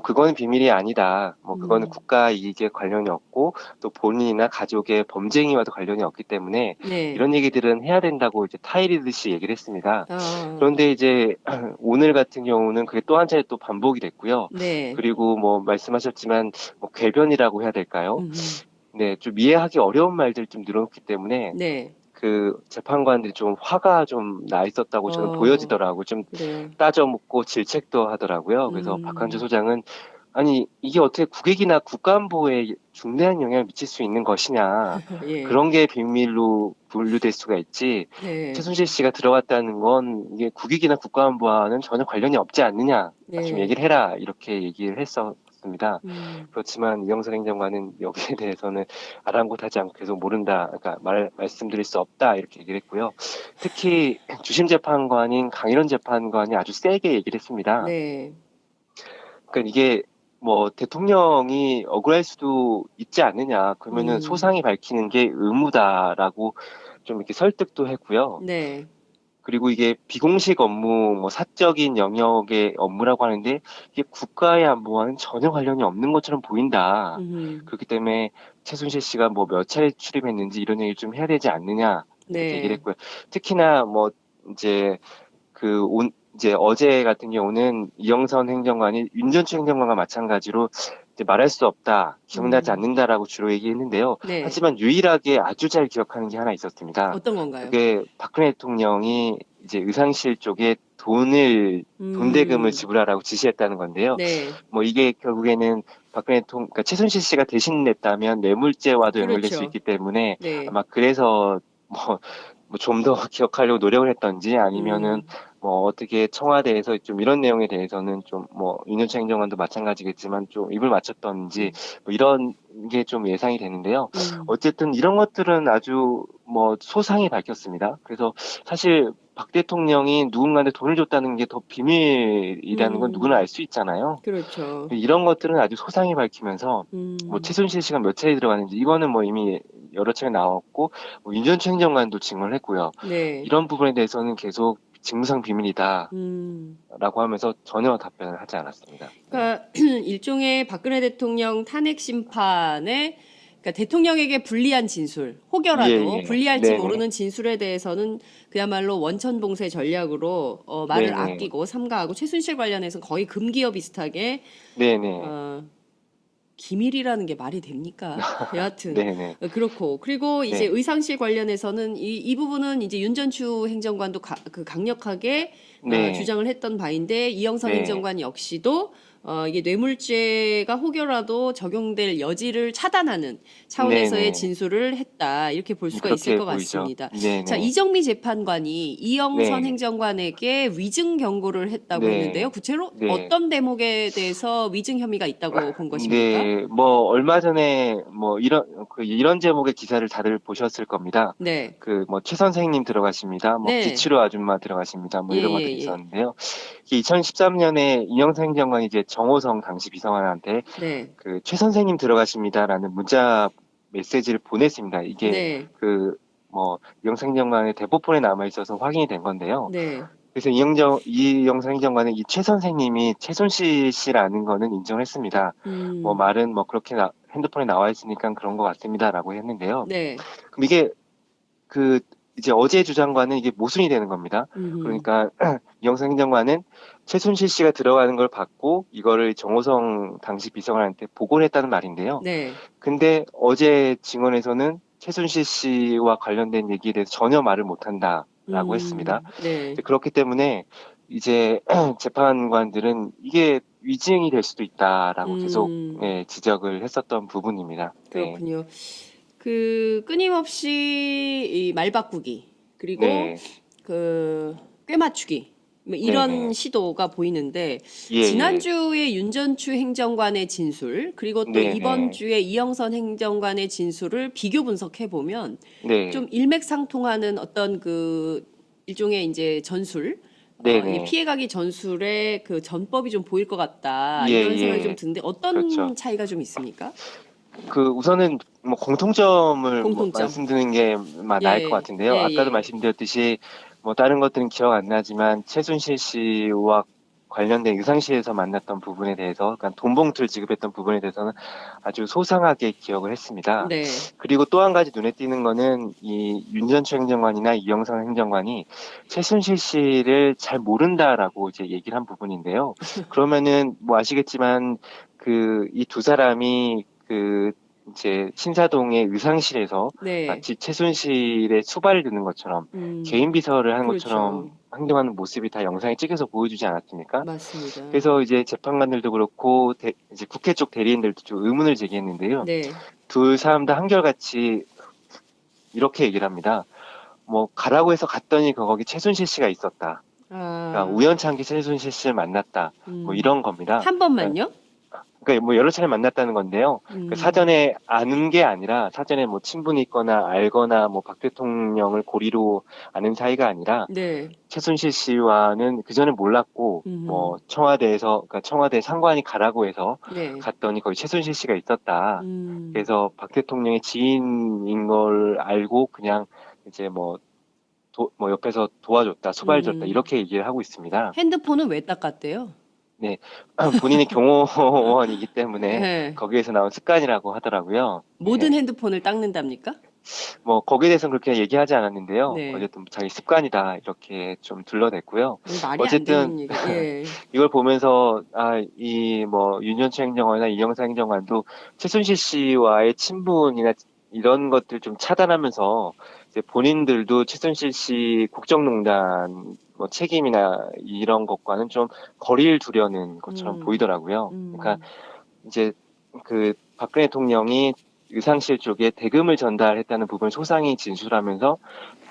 그거는 비밀이 아니다. 그거는 국가 이익에 관련이 없고 또 본인이나 가족의 범죄 행위와도 관련이 없기 때문에 네. 이런 얘기들은 해야 된다고 이제 타이르듯이 얘기를 했습니다. 그런데 그런데 이제 오늘 같은 경우는 그게 또 한 차례 또 반복이 됐고요. 네. 그리고 말씀하셨지만 궤변이라고 해야 될까요? 네, 좀 이해하기 어려운 말들 좀 늘어놓기 때문에 네. 재판관들이 좀 화가 좀 나 있었다고 저는 보여지더라고요. 좀 그래요. 따져묻고 질책도 하더라고요. 그래서 박한주 소장은 아니 이게 어떻게 국익이나 국가안보에 중대한 영향을 미칠 수 있는 것이냐. 예. 그런 게 비밀로 분류될 수가 있지. 네. 최순실 씨가 들어갔다는 건 이게 국익이나 국가안보와는 전혀 관련이 없지 않느냐. 네. 좀 얘기를 해라. 이렇게 얘기를 했었습니다. 음. 그렇지만 이영선 행정관은 여기에 대해서는 아랑곳하지 않고 계속 모른다. 그러니까 말씀드릴 수 없다. 이렇게 얘기를 했고요. 특히 주심 재판관인 강일원 재판관이 아주 세게 얘기를 했습니다. 네. 그러니까 이게 대통령이 억울할 수도 있지 않느냐. 그러면은 소상히 밝히는 게 의무다라고 좀 이렇게 설득도 했고요. 네. 그리고 이게 비공식 업무, 사적인 영역의 업무라고 하는데 이게 국가의 안보와는 전혀 관련이 없는 것처럼 보인다. 그렇기 때문에 최순실 씨가 몇 차례 출입했는지 이런 얘기를 좀 해야 되지 않느냐. 이렇게 네. 얘기를 했고요. 특히나 이제 이제 어제 같은 경우는 이영선 행정관이 윤전추 행정관과 마찬가지로 이제 말할 수 없다, 기억나지 않는다라고 주로 얘기했는데요. 네. 하지만 유일하게 아주 잘 기억하는 게 하나 있었습니다. 어떤 건가요? 그게 박근혜 대통령이 이제 의상실 쪽에 돈대금을 지불하라고 지시했다는 건데요. 네. 뭐 이게 결국에는 그러니까 최순실 씨가 대신 냈다면 뇌물죄와도 연결될 그렇죠. 수 있기 때문에 네. 아마 그래서 뭐 좀 더 기억하려고 노력을 했던지 아니면은 뭐 어떻게 청와대에서 좀 이런 내용에 대해서는 좀 뭐 윤여찬 행정관도 마찬가지겠지만 좀 입을 맞췄던지 뭐 이런 게 좀 예상이 되는데요. 어쨌든 이런 것들은 아주 뭐 소상히 밝혔습니다. 그래서 사실 박 대통령이 누군가한테 돈을 줬다는 게 더 비밀이라는 건 누구나 알 수 있잖아요. 그렇죠. 이런 것들은 아주 소상히 밝히면서 뭐 음. 최순실 씨가 몇 차례 들어갔는지 이거는 뭐 이미 여러 차례 나왔고 뭐 윤전추 행정관도 증언을 했고요. 네. 이런 부분에 대해서는 계속 직무상 비밀이다라고 음. 하면서 전혀 답변을 하지 않았습니다. 그러니까 일종의 박근혜 대통령 탄핵 심판에 그러니까 대통령에게 불리한 진술, 혹여라도 예, 예. 불리할지 네네. 모르는 진술에 대해서는 그야말로 원천봉쇄 전략으로 말을 네네. 아끼고 삼가하고 최순실 관련해서는 거의 금기어 비슷하게 네네. 기밀이라는 게 말이 됩니까? 여하튼 네네. 그렇고 그리고 이제 네. 의상실 관련해서는 이 부분은 이제 윤전추 행정관도 강력하게 네. 주장을 했던 바인데 이영선 네. 행정관 역시도 이게 뇌물죄가 혹여라도 적용될 여지를 차단하는 차원에서의 네네. 진술을 했다 이렇게 볼 수가 그렇게 있을 것 보이죠. 같습니다. 네네. 자, 이정미 재판관이 이영선 네. 행정관에게 위증 경고를 했다고 네. 했는데요. 구체로 네. 어떤 대목에 대해서 위증 혐의가 있다고 본 것입니까? 네, 뭐 얼마 전에 뭐 이런 제목의 기사를 다들 보셨을 겁니다. 네. 그 뭐 최 선생님 들어가십니다. 뭐 네. 기치로 아줌마 들어가십니다. 뭐 이런 예, 것들이 예, 예. 있었는데요. 2013년에 이영선 행정관이 이제 정호성 당시 비서관한테 네. 그 최 선생님 들어가십니다라는 문자 메시지를 보냈습니다. 이게 네. 그 뭐 이영선 행정관의 대포폰에 남아 있어서 확인이 된 건데요. 네. 그래서 이영선 행정관은 이 최 선생님이 최순실 씨라는 거는 인정했습니다. 뭐 말은 뭐 그렇게 핸드폰에 나와 있으니까 그런 것 같습니다라고 했는데요. 네. 그럼 이게 그 이제 어제 주장과는 이게 모순이 되는 겁니다. 음흠. 그러니까 이영선 행정관은 최순실 씨가 들어가는 걸 받고 이거를 정호성 당시 비서관한테 보고를 했다는 말인데요. 네. 근데 어제 증언에서는 최순실 씨와 관련된 얘기에 대해서 전혀 말을 못한다라고 했습니다. 네. 그렇기 때문에 이제 재판관들은 이게 위증이 될 수도 있다라고 계속 지적을 했었던 부분입니다. 네. 그렇군요. 그 끊임없이 이 말 바꾸기 그리고 네. 그 꿰맞추기 뭐 이런 네네. 시도가 보이는데 예, 지난주에 윤전추 행정관의 진술 그리고 또 네네. 이번 주에 이영선 행정관의 진술을 비교 분석해 보면 네. 좀 일맥상통하는 어떤 그 일종의 이제 전술 네네. 이 피해가기 전술의 그 전법이 좀 보일 것 같다 예, 이런 생각이 예. 좀 드는데 어떤 그렇죠. 차이가 좀 있습니까? 그 우선은 뭐 공통점을 뭐 공통점. 말씀드리는 게 나을 예, 것 같은데요. 예, 아까도 예. 말씀드렸듯이 뭐 다른 것들은 기억 안 나지만 최순실 씨와 관련된 의상실에서 만났던 부분에 대해서, 그러니까 돈 봉투를 지급했던 부분에 대해서는 아주 소상하게 기억을 했습니다. 네. 그리고 또 한 가지 눈에 띄는 거는 이 윤전추 행정관이나 이영선 행정관이 최순실 씨를 잘 모른다라고 이제 얘기를 한 부분인데요. 그러면은 뭐 아시겠지만 그 이 두 사람이 그 이제 신사동의 의상실에서 네. 마치 최순실의 수발을 드는 것처럼 개인 비서를 하는 그렇죠. 것처럼 행동하는 모습이 다 영상에 찍혀서 보여주지 않았습니까? 맞습니다. 그래서 이제 재판관들도 그렇고 이제 국회 쪽 대리인들도 좀 의문을 제기했는데요. 네. 두 사람 다 한결같이 이렇게 얘기를 합니다. 뭐 가라고 해서 갔더니 거기 최순실 씨가 있었다. 그러니까 우연찮게 최순실 씨를 만났다. 뭐 이런 겁니다. 한 번만요? 그러니까 뭐 여러 차례 만났다는 건데요. 그 사전에 아는 게 아니라 사전에 뭐 친분이 있거나 알거나 뭐 박 대통령을 고리로 아는 사이가 아니라 네. 최순실 씨와는 그 전에 몰랐고 뭐 청와대에서 그러니까 청와대 상관이 가라고 해서 네. 갔더니 거기 최순실 씨가 있었다. 음. 그래서 박 대통령의 지인인 걸 알고 그냥 이제 뭐 옆에서 도와줬다, 수발줬다 이렇게 얘기를 하고 있습니다. 핸드폰은 왜 닦았대요? 네, 본인이 경호원이기 때문에 네. 거기에서 나온 습관이라고 하더라고요. 모든 네. 핸드폰을 닦는답니까? 뭐 거기에 대해서는 그렇게 얘기하지 않았는데요. 네. 어쨌든 자기 습관이다 이렇게 좀 둘러댔고요. 말이 어쨌든 안 되는 얘기. 예. 이걸 보면서 이 뭐 윤전추 행정관이나 이영사 행정관도 최순실 씨와의 친분이나 이런 것들 좀 차단하면서 이제 본인들도 최순실 씨 국정농단 뭐 책임이나 이런 것과는 좀 거리를 두려는 것처럼 보이더라고요. 그러니까 이제 그 박근혜 대통령이 의상실 쪽에 대금을 전달했다는 부분을 소상히 진술하면서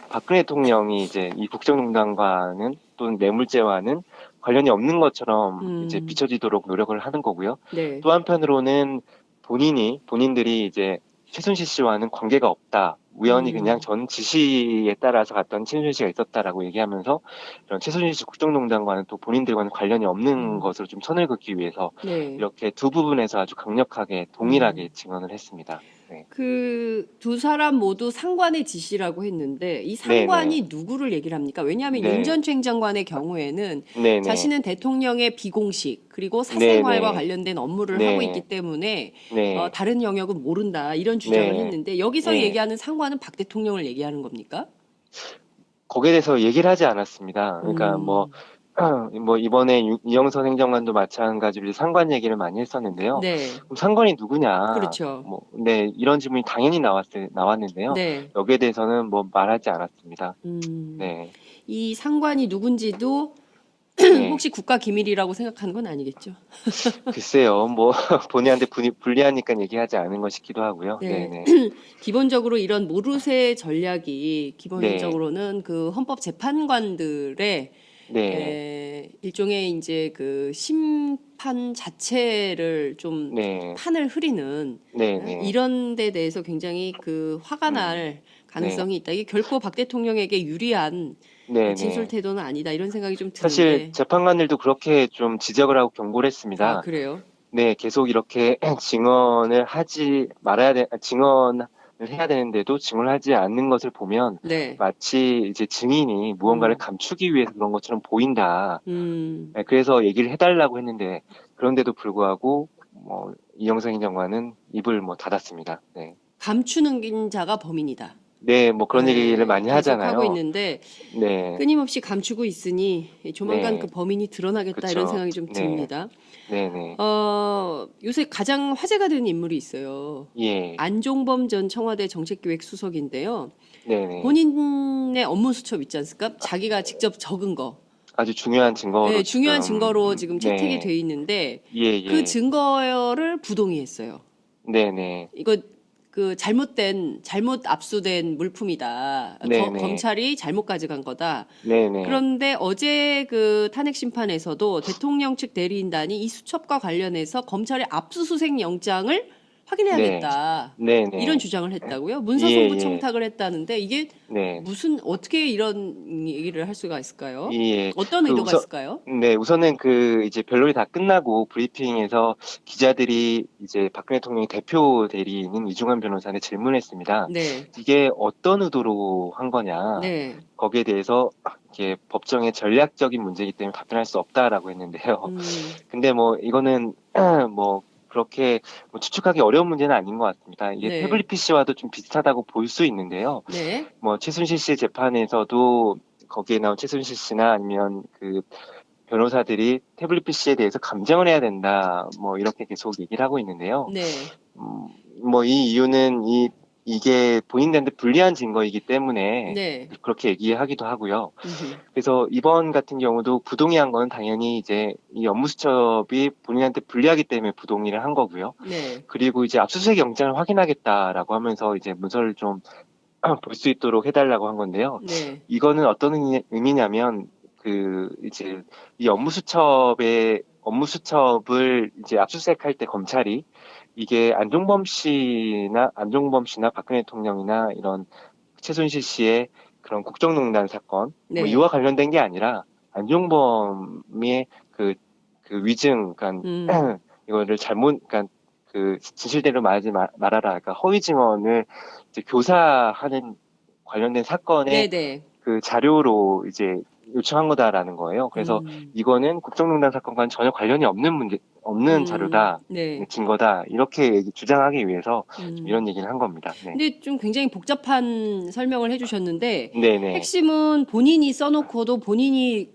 박근혜 대통령이 이제 이 국정농단과는 또는 뇌물죄와는 관련이 없는 것처럼 이제 비춰지도록 노력을 하는 거고요. 네. 또 한편으로는 본인들이 이제 최순실 씨와는 관계가 없다. 우연히 그냥 전 지시에 따라서 갔던 최순실 씨가 있었다라고 얘기하면서 이런 최순실 씨 국정농단과는 또 본인들과는 관련이 없는 것으로 좀 선을 긋기 위해서 네. 이렇게 두 부분에서 아주 강력하게 동일하게 증언을 했습니다. 네. 그 두 사람 모두 상관의 지시라고 했는데 이 상관이 누구를 얘기를 합니까? 왜냐하면 네. 윤 전 행정관의 경우에는 네네. 자신은 대통령의 비공식 그리고 사생활과 네네. 관련된 업무를 네. 하고 있기 때문에 네. 다른 영역은 모른다 이런 주장을 네. 했는데 여기서 네. 얘기하는 상관은 박 대통령을 얘기하는 겁니까? 거기에 대해서 얘기를 하지 않았습니다. 그러니까 뭐 이번에 이영선 행정관도 마찬가지로 이제 상관 얘기를 많이 했었는데요. 네. 그럼 상관이 누구냐? 그렇죠. 네, 이런 질문이 당연히 나왔는데요. 네. 여기에 대해서는 뭐 말하지 않았습니다. 네. 이 상관이 누군지도 네. 혹시 국가 기밀이라고 생각하는 건 아니겠죠? 글쎄요, 뭐 본인한테 불리하니까 얘기하지 않은 것이기도 하고요. 네. 네, 네. 기본적으로 이런 모르쇠 전략이 기본적으로는 그 헌법재판관들의 네. 일종의 이제 그 심판 자체를 좀 네. 판을 흐리는 네, 네. 이런 데 대해서 굉장히 그 화가 날 가능성이 있다. 이게 결코 박 대통령에게 유리한 네, 진술 네. 태도는 아니다. 이런 생각이 좀 드는데. 사실 재판관들도 그렇게 좀 지적을 하고 경고를 했습니다. 그래요? 네, 계속 이렇게 증언을 해야 되는데도 증언을 하지 않는 것을 보면 네. 마치 이제 증인이 무언가를 감추기 위해서 그런 것처럼 보인다. 네, 그래서 얘기를 해달라고 했는데 그런데도 불구하고 뭐 이영선 행정관은 입을 뭐 닫았습니다. 네. 감추는 자가 범인이다. 네, 뭐 그런 얘기를 많이 계속 하잖아요. 하고 있는데 네. 끊임없이 감추고 있으니 조만간 네. 그 범인이 드러나겠다 그쵸. 이런 생각이 좀 네. 듭니다. 네, 네. 요새 가장 화제가 되는 인물이 있어요. 예. 안종범 전 청와대 정책기획수석인데요. 네, 네. 본인의 업무 수첩 있지 않습니까? 자기가 직접 적은 거. 아주 중요한 증거로 네, 중요한 지금, 증거로 지금 채택이 네. 돼 있는데 예, 예. 그 증거를 부동의했어요. 네, 네. 이거 그 잘못 압수된 물품이다. 네네. 검찰이 잘못 가져간 거다. 네, 네. 그런데 어제 그 탄핵 심판에서도 대통령 측 대리인단이 이 수첩과 관련해서 검찰의 압수수색 영장을 확인해야겠다. 네, 네. 이런 주장을 했다고요? 문서송부 예, 예. 청탁을 했다는데 이게 네. 어떻게 이런 얘기를 할 수가 있을까요? 예. 어떤 의도가 있을까요? 네, 우선은 이제 변론이 다 끝나고 브리핑에서 기자들이 이제 박근혜 대통령의 대표 대리인인 이중환 변호사한테 질문했습니다. 네. 이게 어떤 의도로 한 거냐. 네. 거기에 대해서 이게 법정의 전략적인 문제이기 때문에 답변할 수 없다라고 했는데요. 근데 뭐 이거는 뭐 그렇게 뭐 추측하기 어려운 문제는 아닌 것 같습니다. 이게 네. 태블릿 PC와도 좀 비슷하다고 볼 수 있는데요. 네. 뭐 최순실 씨 재판에서도 거기에 나온 최순실 씨나 아니면 그 변호사들이 태블릿 PC에 대해서 감정을 해야 된다. 뭐 이렇게 계속 얘기를 하고 있는데요. 네. 뭐 이 이유는 이게 본인들한테 불리한 증거이기 때문에 네. 그렇게 얘기하기도 하고요. 그래서 이번 같은 경우도 부동의한 건 당연히 이제 이 업무수첩이 본인한테 불리하기 때문에 부동의를 한 거고요. 네. 그리고 이제 압수수색 영장을 확인하겠다라고 하면서 이제 문서를 좀 볼 수 있도록 해달라고 한 건데요. 네. 이거는 어떤 의미냐면 이제 이 업무수첩을 이제 압수수색할 때 검찰이 이게 안종범 씨나 박근혜 대통령이나 이런 최순실 씨의 그런 국정농단 사건 네. 뭐 이와 관련된 게 아니라 안종범의 그 위증, 그러니까 이거를 그러니까 그 진실대로 말하라, 그러니까 허위 증언을 이제 교사하는 관련된 사건의 네네. 그 자료로 이제 요청한 거다라는 거예요. 그래서 이거는 국정농단 사건과는 전혀 관련이 없는 문제, 없는 자료다, 네. 증거다 이렇게 주장하기 위해서 좀 이런 얘기를 한 겁니다. 네. 근데 좀 굉장히 복잡한 설명을 해주셨는데 네네. 핵심은 본인이 써놓고도 본인이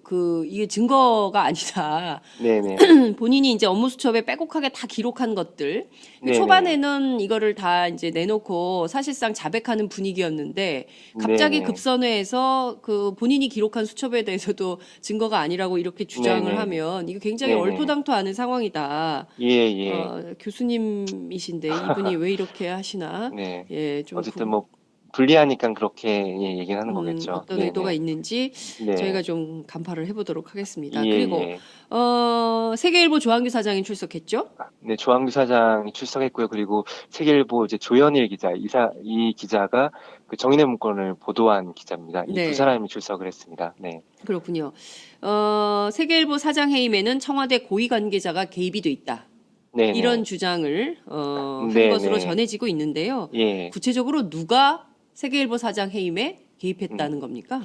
이게 증거가 아니다. 네네. 본인이 이제 업무수첩에 빼곡하게 다 기록한 것들. 네네. 초반에는 이거를 다 이제 내놓고 사실상 자백하는 분위기였는데 갑자기 네네. 급선회에서 본인이 기록한 수첩에 대해서도 증거가 아니라고 이렇게 주장을 네네. 하면 이거 굉장히 네네. 얼토당토하는 상황이다. 예. 교수님이신데 이분이 왜 이렇게 하시나? 네. 예, 좀 어쨌든 뭐 불리하니까 그렇게 얘기를 하는 거겠죠. 어떤 네네. 의도가 있는지 네. 저희가 좀 간파를 해보도록 하겠습니다. 예, 그리고 예. 세계일보 조한규 사장이 출석했죠? 네, 조항규 사장이 출석했고요. 그리고 세계일보 이제 조현일 기자, 이 기자가 그 정인의 문건을 보도한 기자입니다. 이 네. 두 사람이 출석을 했습니다. 네. 그렇군요. 세계일보 사장 해임에는 청와대 고위 관계자가 개입이 돼 있다. 네네. 이런 주장을 한 네네. 것으로 전해지고 있는데요. 예. 구체적으로 누가 세계일보 사장 해임에 개입했다는 겁니까?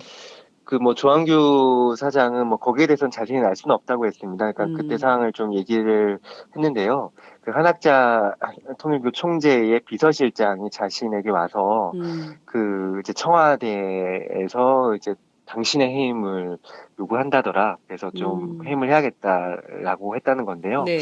그 뭐 조항규 사장은 뭐 거기에 대해서는 자신이 알 수는 없다고 했습니다. 그러니까 그때 상황을 좀 얘기를 했는데요. 그 한학자 통일교 총재의 비서실장이 자신에게 와서 그 이제 청와대에서 이제 당신의 해임을 요구한다더라. 그래서 좀 해임을 해야겠다라고 했다는 건데요. 네.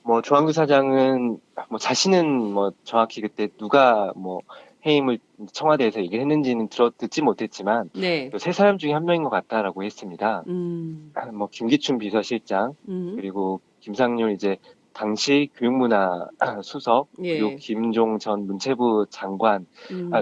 뭐 조항규 사장은 뭐 자신은 뭐 정확히 그때 누가 뭐 해임을 청와대에서 얘기를 했는지는 듣지 못했지만 네. 세 사람 중에 한 명인 것 같다라고 했습니다. 음. 뭐 김기춘 비서실장 그리고 김상률 이제 당시 교육문화 수석 예. 그리고 김종 전 문체부 장관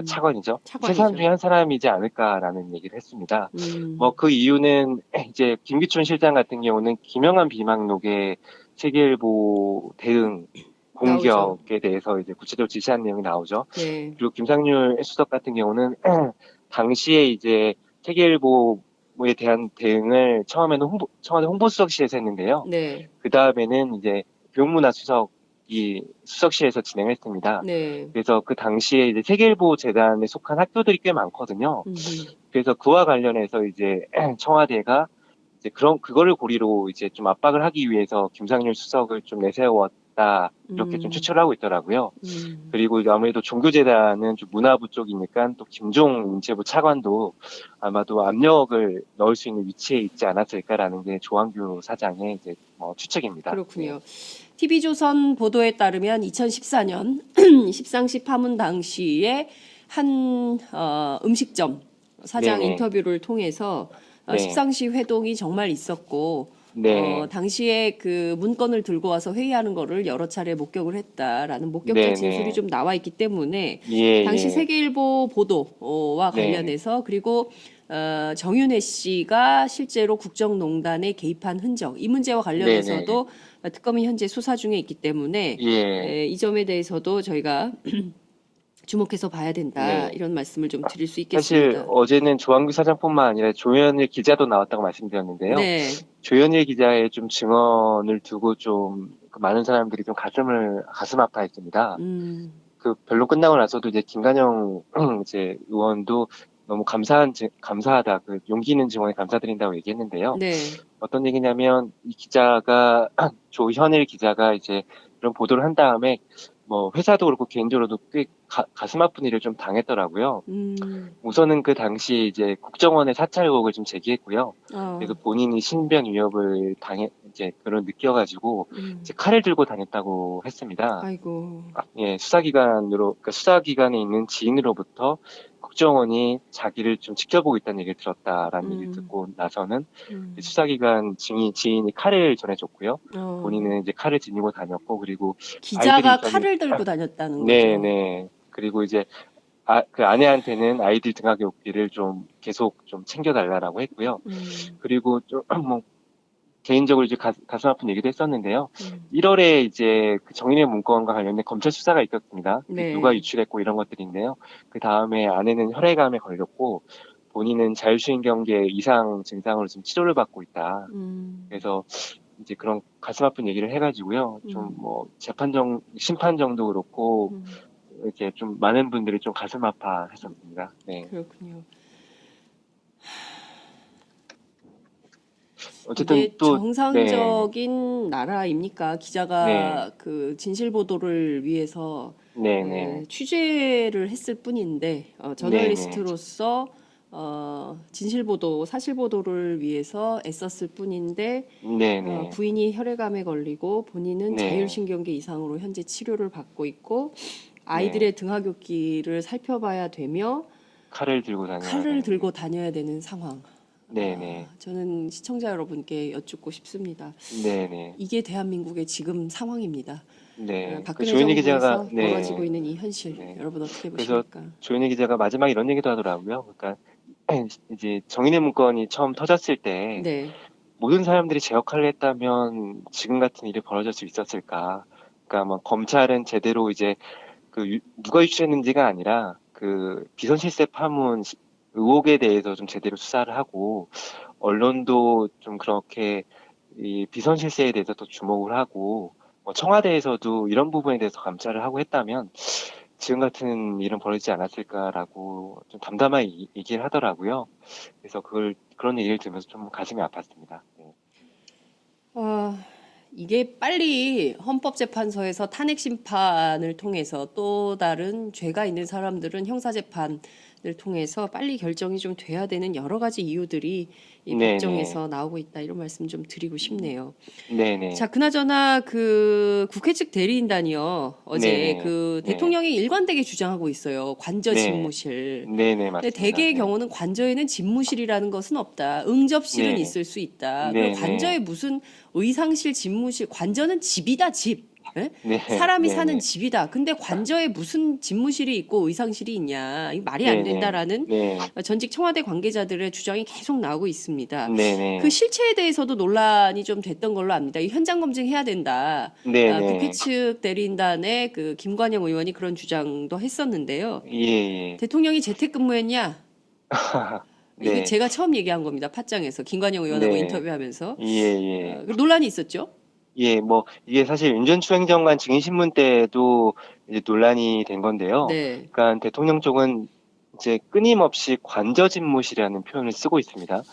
차관이죠. 세 차관이죠. 사람 중에 한 사람이지 않을까라는 얘기를 했습니다. 음. 뭐 그 이유는 이제 김기춘 실장 같은 경우는 김영한 비망록의 세계일보 대응 공격에 대해서 이제 구체적으로 지시한 내용이 나오죠. 네. 그리고 김상률 수석 같은 경우는 당시에 이제 세계일보에 대한 대응을 처음에는 청와대 홍보수석실에서 했는데요. 네. 그 다음에는 이제 교육문화 수석이 수석실에서 진행했습니다. 네. 그래서 그 당시에 이제 세계일보 재단에 속한 학교들이 꽤 많거든요. 그래서 그와 관련해서 이제 청와대가 이제 그거를 고리로 이제 좀 압박을 하기 위해서 김상률 수석을 좀 내세웠다 이렇게 좀 추측을 하고 있더라고요. 그리고 아무래도 종교재단은 좀 문화부 쪽이니까 또 김종 문체부 차관도 아마도 압력을 넣을 수 있는 위치에 있지 않았을까라는 게 조항규 사장의 이제 추측입니다. 그렇군요. TV조선 보도에 따르면 2014년 십상시 파문 당시에 한 음식점 사장 네네. 인터뷰를 통해서 네. 십상시 회동이 정말 있었고 네. 당시에 그 문건을 들고 와서 회의하는 거를 여러 차례 목격을 했다라는 목격자 네네. 진술이 좀 나와 있기 때문에 예, 당시 예. 세계일보 보도와 네. 관련해서 그리고 정윤회 씨가 실제로 국정농단에 개입한 흔적 이 문제와 관련해서도 특검이 현재 수사 중에 있기 때문에 예. 이 점에 대해서도 저희가 주목해서 봐야 된다 네. 이런 말씀을 좀 드릴 수 사실 있겠습니다. 어제는 조항규 사장뿐만 아니라 조현일 기자도 나왔다고 말씀드렸는데요. 네, 조현일 기자의 좀 증언을 두고 좀그 많은 사람들이 좀 가슴 아파했습니다. 그 변론 끝나고 나서도 이제 김관영 이제 의원도 너무 감사하다. 그 용기 있는 증언에 감사드린다고 얘기했는데요. 네, 어떤 얘기냐면 이 기자가 조현일 기자가 이제 그런 보도를 한 다음에 뭐 회사도 그렇고 개인적으로도 꽤 가슴 아픈 일을 좀 당했더라고요. 우선은 그 당시 이제 국정원의 사찰 의혹을 좀 제기했고요. 그래서 본인이 신변 위협을 이제 그런 느껴가지고 이제 칼을 들고 다녔다고 했습니다. 아이고, 예, 수사기관에 있는 지인으로부터 국정원이 자기를 좀 지켜보고 있다는 얘기를 들었다라는 얘기를 듣고 나서는 수사기관 지인이 칼을 전해줬고요. 본인은 이제 칼을 지니고 다녔고 그리고 기자가 아이들이 칼을 들고 다녔다는 거죠. 네. 그리고 이제 그 아내한테는 아이들 등하굣길을 좀 계속 좀 챙겨달라고 했고요. 그리고 좀 뭐 개인적으로 이제 가슴 아픈 얘기도 했었는데요. 1월에 이제 그 정인의 문건과 관련된 검찰 수사가 있었습니다. 네. 누가 유출했고 이런 것들인데요. 그 다음에 아내는 혈액암에 걸렸고 본인은 자율신경계 이상 증상으로 지금 치료를 받고 있다. 그래서 이제 그런 가슴 아픈 얘기를 해가지고요. 좀 뭐 심판 정도 그렇고 이렇게 좀 많은 분들이 좀 가슴 아파했었습니다. 네. 그렇군요. 어쨌든 이게 또 정상적인 나라입니까? 기자가 네. 그 진실 보도를 위해서 네네. 취재를 했을 뿐인데 저널리스트로서 진실 보도, 사실 보도를 위해서 애썼을 뿐인데 네네. 부인이 혈액암에 걸리고 본인은 네. 자율신경계 이상으로 현재 치료를 받고 있고 아이들의 등하굣길을 살펴봐야 되며 칼을 들고 다녀야 칼을 되는. 들고 다녀야 되는 상황. 네네. 저는 시청자 여러분께 여쭙고 싶습니다. 네네. 이게 대한민국의 지금 상황입니다. 네. 그 박근혜 조현희 정부에서 기자가 벌어지고 있는 이 현실, 네. 여러분 어떻게 그래서 보십니까? 조현희 기자가 마지막에 이런 얘기도 하더라고요. 그러니까 이제 정인의 문건이 처음 터졌을 때 네, 모든 사람들이 제 역할을 했다면 지금 같은 일이 벌어질 수 있었을까? 그러니까 뭐 검찰은 제대로 이제 누가 유출했는지가 아니라 그 비선실세 파문 의혹에 대해서 좀 제대로 수사를 하고 언론도 좀 그렇게 이 비선실세에 대해서 또 주목을 하고 뭐 청와대에서도 이런 부분에 대해서 감찰을 하고 했다면 지금 같은 일은 벌어지지 않았을까라고 좀 담담하게 얘기를 하더라고요. 그래서 그런 얘기를 들으면서 좀 가슴이 아팠습니다. 네. 이게 빨리 헌법재판소에서 탄핵 심판을 통해서 또 다른 죄가 있는 사람들은 형사재판을 통해서 빨리 결정이 좀 돼야 되는 여러 가지 이유들이 이 네네. 법정에서 나오고 있다 이런 말씀 좀 드리고 싶네요. 네네. 자, 그나저나 그 국회 측 대리인단이요. 어제 네네. 그 네. 대통령이 일관되게 주장하고 있어요. 관저 네. 집무실. 네네, 근데 맞습니다. 대개의 네. 경우는 관저에는 집무실이라는 것은 없다. 응접실은 네. 있을 수 있다. 네, 그 관저에 무슨 의상실, 집무실, 관저는 집이다, 집. 예? 네. 사람이 네네. 사는 집이다. 근데 관저에 무슨 집무실이 있고 의상실이 있냐. 이거 말이 안 네네. 된다라는 네. 전직 청와대 관계자들의 주장이 계속 나오고 있습니다. 네네. 그 실체에 대해서도 논란이 좀 됐던 걸로 압니다. 이 현장 검증해야 된다. 네네. 국회 측 대리인단의 그 김관영 의원이 그런 주장도 했었는데요. 예. 대통령이 재택근무했냐? 이게 네. 제가 처음 얘기한 겁니다. 팟짱에서 김관영 의원하고 네. 인터뷰하면서 예. 논란이 있었죠. 예, 뭐 이게 사실 윤 전 추행정관 증인신문 때도 이제 논란이 된 건데요. 네. 그러니까 대통령 쪽은 이제 끊임없이 관저집무실이라는 표현을 쓰고 있습니다.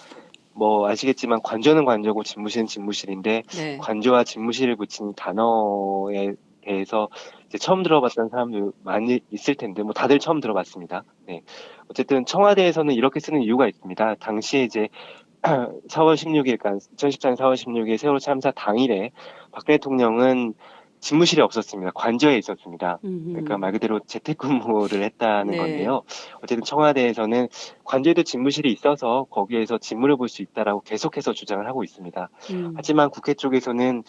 뭐 아시겠지만 관저는 관저고 집무실은 집무실인데 네. 관저와 집무실을 붙인 단어에 대해서 이제 처음 들어봤던 사람들 많이 있을 텐데 뭐 다들 처음 들어봤습니다. 네. 어쨌든 청와대에서는 이렇게 쓰는 이유가 있습니다. 당시에 이제 4월 16일, 그러니까 2014년 4월 16일 세월호 참사 당일에 박근혜 대통령은 집무실에 없었습니다. 관저에 있었습니다. 그러니까 말 그대로 재택근무를 했다는 네. 건데요. 어쨌든 청와대에서는 관저에도 집무실이 있어서 거기에서 직무를 볼 수 있다라고 계속해서 주장을 하고 있습니다. 하지만 국회 쪽에서는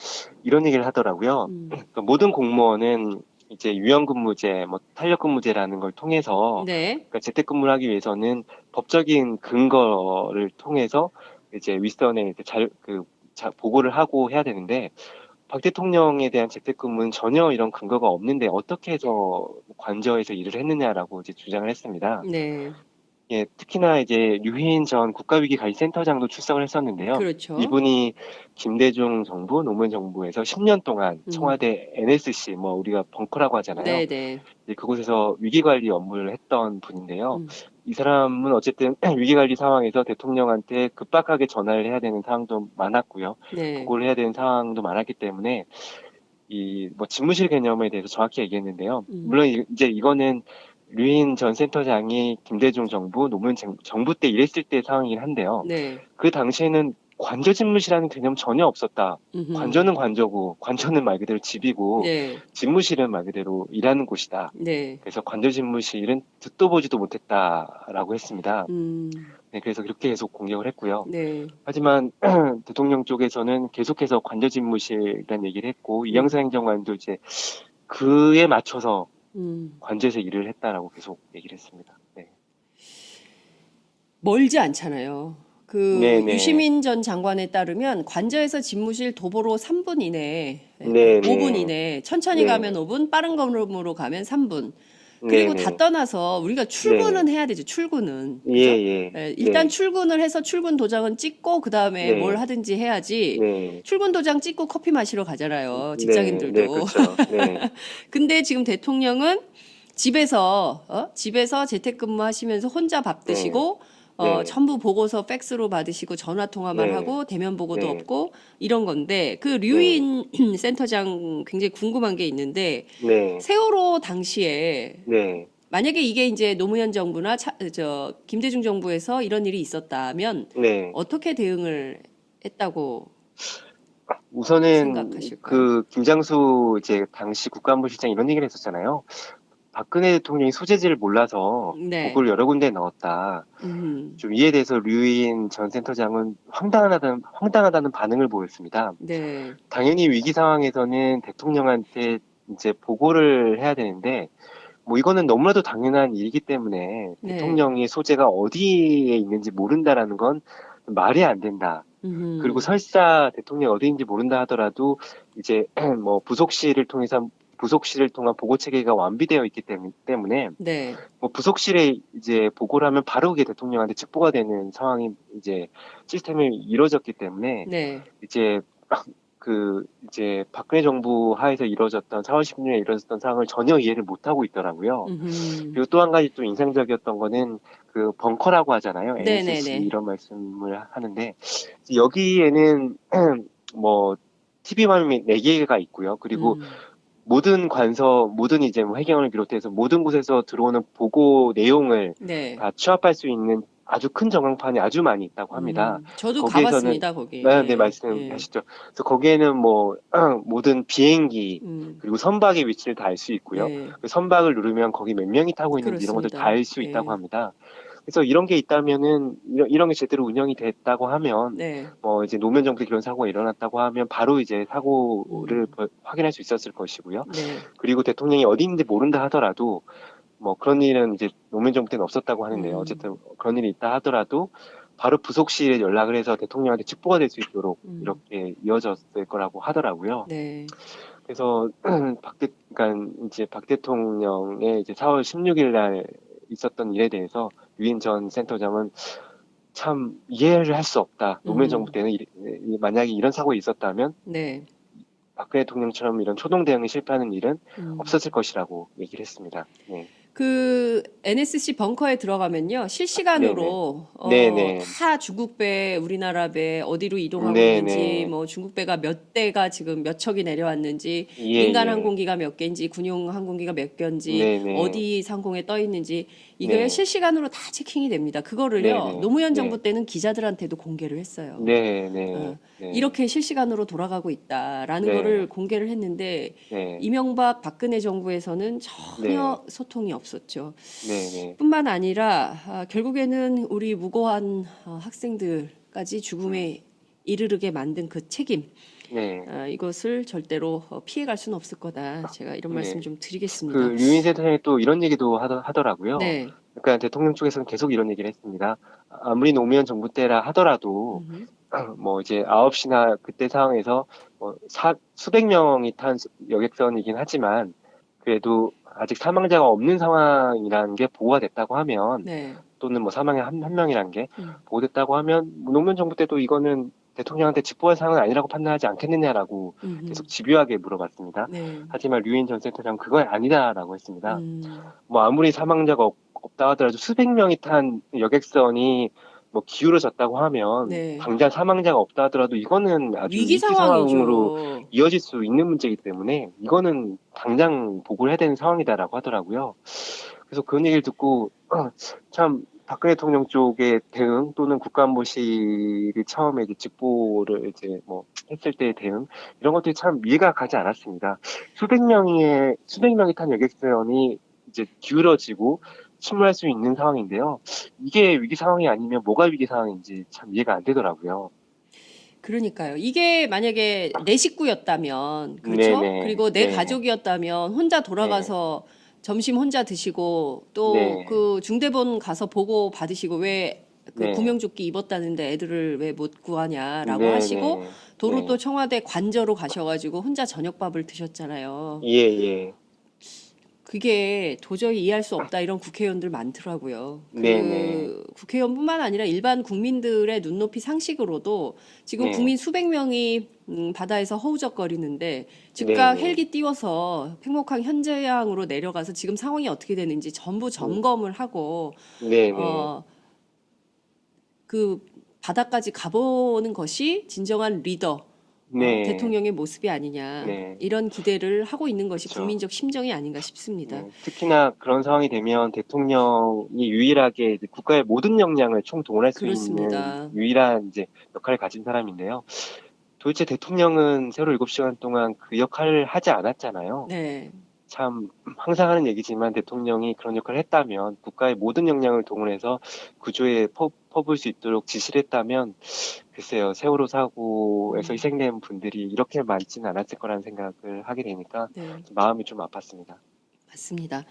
이런 얘기를 하더라고요. 그러니까 모든 공무원은 이제 유연근무제, 뭐 탄력근무제라는 걸 통해서 네. 그러니까 재택근무를 하기 위해서는 법적인 근거를 통해서 이제 윗선에 이제 보고를 하고 해야 되는데 박 대통령에 대한 재택근무는 전혀 이런 근거가 없는데 어떻게 해서 관저에서 일을 했느냐라고 이제 주장을 했습니다. 네. 예, 특히나 이제 류희인 전 국가위기관리센터장도 출석을 했었는데요. 그렇죠. 이분이 김대중 정부, 노무현 정부에서 10년 동안 청와대 NSC, 뭐 우리가 벙커라고 하잖아요. 네네. 그곳에서 위기관리 업무를 했던 분인데요. 이 사람은 어쨌든 위기관리 상황에서 대통령한테 급박하게 전화를 해야 되는 상황도 많았고요. 네. 보고를 해야 되는 상황도 많았기 때문에 이 뭐 집무실 개념에 대해서 정확히 얘기했는데요. 물론 이제 이거는 류인 전 센터장이 김대중 정부, 노무현 정부 때 일했을 때 상황이긴 한데요. 네. 그 당시에는 관저 집무실이라는 개념 전혀 없었다. 관저는 관저고, 관저는 말 그대로 집이고, 네. 집무실은 말 그대로 일하는 곳이다. 네. 그래서 관저 집무실은 듣도 보지도 못했다라고 했습니다. 네, 그래서 그렇게 계속 공격을 했고요. 네. 하지만 대통령 쪽에서는 계속해서 관저 집무실이라는 얘기를 했고, 이영사 행정관도 이제 그에 맞춰서 관저에서 일을 했다라고 계속 얘기를 했습니다. 네. 멀지 않잖아요. 네네. 유시민 전 장관에 따르면 관저에서 집무실 도보로 3분 이내, 네네. 5분 이내, 천천히 네. 가면 5분, 빠른 걸음으로 가면 3분. 그리고 네네. 다 떠나서 우리가 출근은 해야 되죠. 출근은. 그죠? 예. 일단 네. 출근을 해서 출근 도장은 찍고 그 다음에 네. 뭘 하든지 해야지. 네. 출근 도장 찍고 커피 마시러 가잖아요. 직장인들도. 네, 그렇죠. 네. 근데 지금 대통령은 집에서 재택근무하시면서 혼자 밥 드시고 네. 전부 보고서 팩스로 받으시고 전화 통화만 네. 하고 대면 보고도 네. 없고 이런 건데 그 류인 센터장 굉장히 궁금한 게 있는데 네. 세월호 당시에 네. 만약에 이게 이제 노무현 정부나 김대중 정부에서 이런 일이 있었다면 네. 어떻게 대응을 했다고 우선은 생각하실까요? 그 김장수 이제 당시 국가안보실장 이런 얘기를 했었잖아요. 박근혜 대통령이 소재지를 몰라서 네. 보고를 여러 군데에 넣었다. 좀 이에 대해서 류인 전 센터장은 황당하다는 반응을 보였습니다. 네. 당연히 위기 상황에서는 대통령한테 이제 보고를 해야 되는데 뭐 이거는 너무나도 당연한 일이기 때문에 네. 대통령이 소재가 어디에 있는지 모른다라는 건 말이 안 된다. 그리고 설사 대통령이 어디 있는지 모른다 하더라도 이제 뭐 부속실을 통한 보고 체계가 완비되어 있기 때문에 네. 뭐 부속실에 이제 보고를 하면 바로 그게 대통령한테 직보가 되는 상황이 이제 시스템이 이루어졌기 때문에 네. 이제 이제 박근혜 정부 하에서 이루어졌던 4월 16일에 이루어졌던 상황을 전혀 이해를 못하고 있더라고요. 그리고 또 한 가지 또 인상적이었던 거는 그 벙커라고 하잖아요. 네네네. NSC 이런 말씀을 하는데 여기에는 뭐 TV화면이 4개가 있고요. 그리고 모든 이제 뭐 해경을 비롯해서 모든 곳에서 들어오는 보고 내용을 네. 다 취합할 수 있는 아주 큰 전광판이 아주 많이 있다고 합니다. 저도 거기에서는- 가봤습니다, 거기. 네, 말씀하시죠. 그래서 거기에는 뭐 모든 비행기 그리고 선박의 위치를 다 알 수 있고요. 네. 그 선박을 누르면 거기 몇 명이 타고 있는지 이런 것들 다 알 수 그렇습니다. 있다고 예. 합니다. 그래서 이런 게 있다면은 이런 게 제대로 운영이 됐다고 하면 네. 뭐 이제 노무현 정부 때 그런 사고가 일어났다고 하면 바로 이제 사고를 확인할 수 있었을 것이고요. 네. 그리고 대통령이 어디 있는지 모른다 하더라도 뭐 그런 일은 이제 노무현 정부 때는 없었다고 하는데요. 어쨌든 그런 일이 있다 하더라도 바로 부속실에 연락을 해서 대통령한테 직보가 될 수 있도록 이렇게 이어졌을 거라고 하더라고요. 네. 그래서 그러니까 이제 박 대통령의 이제 4월 16일 날 있었던 일에 대해서 유인 전 센터장은 참 이해를 할 수 없다. 노무현 정부 때는 만약에 이런 사고가 있었다면 네. 박근혜 대통령처럼 이런 초동 대응에 실패하는 일은 없었을 것이라고 얘기를 했습니다. 네. 그 NSC 벙커에 들어가면요 실시간으로 네네. 타 중국 배, 우리나라 배 어디로 이동하고 네네. 있는지, 뭐 중국 배가 몇 대가 지금 몇 척이 내려왔는지, 예, 민간 예. 항공기가 몇 개인지, 군용 항공기가 몇 개인지, 네네. 어디 상공에 떠 있는지 이게 네. 실시간으로 다 체킹이 됩니다. 그거를요 네네. 노무현 네. 정부 때는 기자들한테도 공개를 했어요. 네. 이렇게 실시간으로 돌아가고 있다라는 네. 거를 공개를 했는데 네. 이명박 박근혜 정부에서는 전혀 소통이 없었죠. 네. 뿐만 아니라 결국에는 우리 무고한 학생들까지 죽음에 이르게 만든 그 책임, 네. 이것을 절대로 피해갈 수는 없을 거다. 제가 이런 말씀 네. 좀 드리겠습니다. 그 류인 센터장이 또 이런 얘기도 하더라고요. 네. 그러니까 대통령 쪽에서는 계속 이런 얘기를 했습니다. 아무리 노무현 정부 때라 하더라도 뭐 이제 9시나 그때 상황에서 뭐 수백 명이 탄 여객선이긴 하지만 그래도 아직 사망자가 없는 상황이라는 게 보고가 됐다고 하면 네. 또는 뭐 사망의 한 명이라는 게 보고됐다고 하면 노무현 정부 때도 이거는 대통령한테 직보할 사항은 아니라고 판단하지 않겠느냐라고 계속 집요하게 물어봤습니다. 네. 하지만 류인 전 센터장은 그건 아니다라고 했습니다. 뭐 아무리 사망자가 없다 하더라도 수백 명이 탄 여객선이 뭐 기울어졌다고 하면 네. 당장 사망자가 없다 하더라도 이거는 아주 위기 상황으로 상황이죠. 이어질 수 있는 문제이기 때문에 이거는 당장 보고를 해야 되는 상황이다라고 하더라고요. 그래서 그런 얘기를 듣고 참 박근혜 대통령 쪽의 대응 또는 국가안보실이 처음에 이제 직보를 이제 뭐 했을 때의 대응 이런 것들이 참 이해가 가지 않았습니다. 수백 명이 탄 여객선이 이제 기울어지고 침몰할 수 있는 상황인데요. 이게 위기 상황이 아니면 뭐가 위기 상황인지 참 이해가 안 되더라고요. 그러니까요. 이게 만약에 내 식구였다면, 그렇죠? 네네. 그리고 내 네. 가족이었다면 혼자 돌아가서 점심 혼자 드시고 또 네. 그 중대본 가서 보고 받으시고 왜 그 네. 구명조끼 입었다는데 애들을 왜 못 구하냐라고 네, 하시고 네. 도로 네. 또 청와대 관저로 가셔가지고 혼자 저녁밥을 드셨잖아요. 예. 그게 도저히 이해할 수 없다 이런 국회의원들 많더라고요. 네네. 국회의원뿐만 아니라 일반 국민들의 눈높이 상식으로도 지금 네. 국민 수백 명이 바다에서 허우적거리는데 즉각 네네. 헬기 띄워서 팽목항 현재항으로 내려가서 지금 상황이 어떻게 되는지 전부 점검을 하고 네네. 그 바다까지 가보는 것이 진정한 리더 네. 대통령의 모습이 아니냐 네. 이런 기대를 하고 있는 것이 그렇죠. 국민적 심정이 아닌가 싶습니다. 네, 특히나 그런 상황이 되면 대통령이 유일하게 이제 국가의 모든 역량을 총동원할 수 그렇습니다. 있는 유일한 이제 역할을 가진 사람인데요. 도대체 대통령은 세월호 7시간 동안 그 역할을 하지 않았잖아요. 네. 참 항상 하는 얘기지만 대통령이 그런 역할을 했다면 국가의 모든 역량을 동원해서 구조에 퍼부을 수 있도록 지시를 했다면 글쎄요, 세월호 사고에서 희생된 분들이 이렇게 많지는 않았을 거라는 생각을 하게 되니까 네. 마음이 좀 아팠습니다. 맞습니다.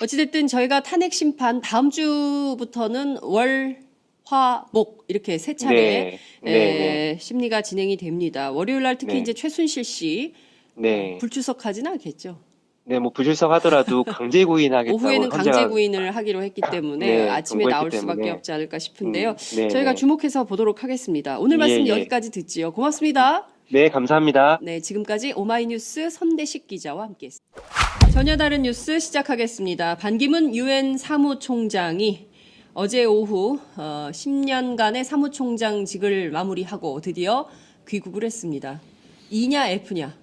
어찌됐든 저희가 탄핵 심판 다음 주부터는 월, 화, 목 이렇게 세 차례 네. 심리가 진행이 됩니다. 월요일 날 특히 네. 이제 최순실 씨 네. 불출석하지는 않겠죠. 네, 뭐 불출석 하더라도 강제 구인하겠다고 오후에는 강제 헌재가 구인을 하기로 했기 때문에 네, 아침에 경고했기 나올 수밖에 때문에. 없지 않을까 싶은데요. 네, 저희가 네. 주목해서 보도록 하겠습니다. 오늘 말씀 예. 여기까지 듣지요. 고맙습니다. 네, 감사합니다. 네, 지금까지 오마이뉴스 선대식 기자와 함께했습니다. 전혀 다른 뉴스 시작하겠습니다. 반기문 유엔 사무총장이 어제 오후 10년간의 사무총장직을 마무리하고 드디어 귀국을 했습니다. E냐 F냐?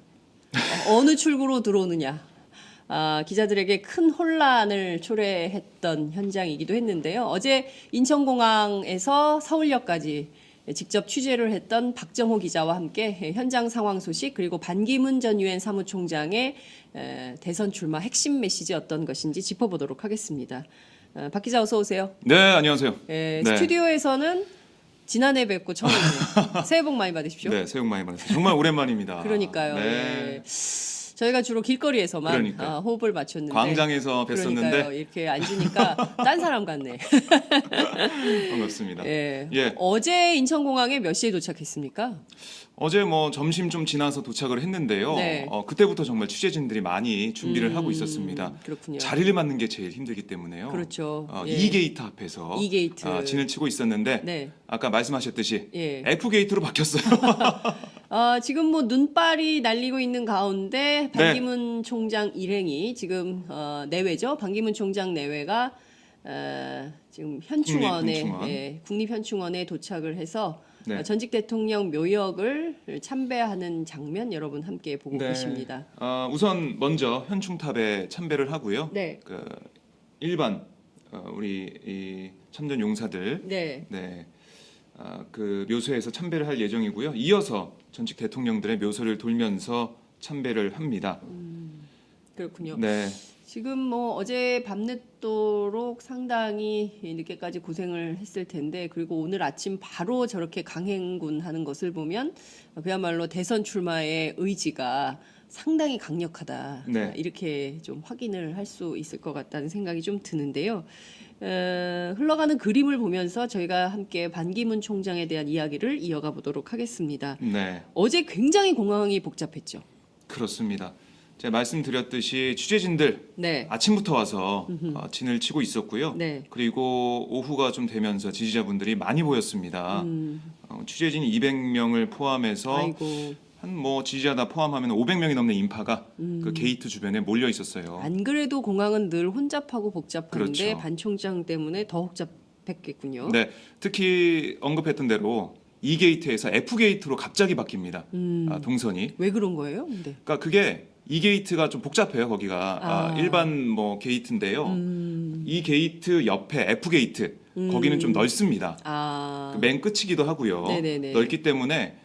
어느 출구로 들어오느냐? 기자들에게 큰 혼란을 초래했던 현장이기도 했는데요. 어제 인천공항에서 서울역까지 직접 취재를 했던 박정호 기자와 함께 현장 상황 소식 그리고 반기문 전 유엔 사무총장의 대선 출마 핵심 메시지 어떤 것인지 짚어보도록 하겠습니다. 박 기자 어서 오세요. 네, 안녕하세요. 네. 네. 스튜디오에서는 지난해 뵙고 처음이네요. 새해 복 많이 받으십시오. 네, 새해 복 많이 받으세요. 정말 오랜만입니다. 그러니까요. 네. 예. 저희가 주로 길거리에서만 그러니까. 호흡을 맞췄는데 광장에서 그러니까요. 뵀었는데 이렇게 앉으니까 딴 사람 같네. 반갑습니다. 예. 예. 어제 인천공항에 몇 시에 도착했습니까? 어제 뭐 점심 좀 지나서 도착을 했는데요. 네. 그때부터 정말 취재진들이 많이 준비를 하고 있었습니다. 그렇군요. 자리를 맞는 게 제일 힘들기 때문에요. 그렇죠. 예. E 게이트 앞에서 E 게이트. 진을 치고 있었는데 네. 아까 말씀하셨듯이 예. F 게이트로 바뀌었어요. 지금 뭐 눈발이 날리고 있는 가운데 네. 반기문 총장 일행이 지금 내외죠. 반기문 총장 내외가 지금 현충원에 국립현충원. 국립현충원에 도착을 해서 네. 전직 대통령 묘역을 참배하는 장면 여러분 함께 보고 네. 계십니다. 우선 먼저 현충탑에 참배를 하고요. 네. 그 일반 우리 이 참전 용사들 네. 네. 그 묘소에서 참배를 할 예정이고요. 이어서 전직 대통령들의 묘소를 돌면서 참배를 합니다. 그렇군요. 네. 지금 뭐 어제 밤늦도록 상당히 늦게까지 고생을 했을 텐데 그리고 오늘 아침 바로 저렇게 강행군 하는 것을 보면 그야말로 대선 출마의 의지가 상당히 강력하다. 네. 이렇게 좀 확인을 할 수 있을 것 같다는 생각이 좀 드는데요. 흘러가는 그림을 보면서 저희가 함께 반기문 총장에 대한 이야기를 이어가 보도록 하겠습니다. 네. 어제 굉장히 공항이 복잡했죠. 그렇습니다. 제가 말씀드렸듯이 취재진들 네. 아침부터 와서 진을 치고 있었고요. 네. 그리고 오후가 좀 되면서 지지자분들이 많이 보였습니다. 취재진 200명을 포함해서 아이고. 한 뭐 지지자 다 포함하면 500명이 넘는 인파가 그 게이트 주변에 몰려 있었어요. 안 그래도 공항은 늘 혼잡하고 복잡한데 그렇죠. 반 총장 때문에 더 복잡했겠군요. 네, 특히 언급했던 대로 E 게이트에서 F 게이트로 갑자기 바뀝니다. 동선이. 왜 그런 거예요? 근데 그러니까 그게 E 게이트가 좀 복잡해요. 거기가 일반 뭐 게이트인데요. E 게이트 옆에 F 게이트 거기는 좀 넓습니다. 맨 끝이기도 하고요. 네네네. 넓기 때문에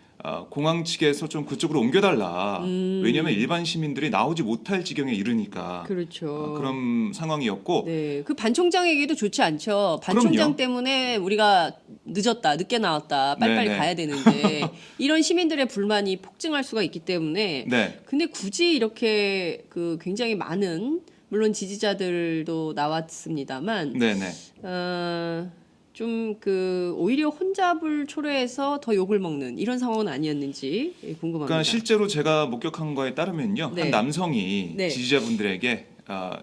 공항 측에서 좀 그쪽으로 옮겨달라. 왜냐하면 일반 시민들이 나오지 못할 지경에 이르니까. 그렇죠. 그런 상황이었고. 네, 그 반 총장에게도 좋지 않죠. 반 총장 그럼요. 때문에 우리가 늦게 나왔다, 빨리빨리 네네. 가야 되는데 이런 시민들의 불만이 폭증할 수가 있기 때문에. 네. 근데 굳이 이렇게 그 굉장히 많은 물론 지지자들도 나왔습니다만. 네네. 좀 그 오히려 혼잡을 초래해서 더 욕을 먹는 이런 상황은 아니었는지 궁금합니다. 그러니까 실제로 제가 목격한 거에 따르면요, 네. 한 남성이 네. 지지자분들에게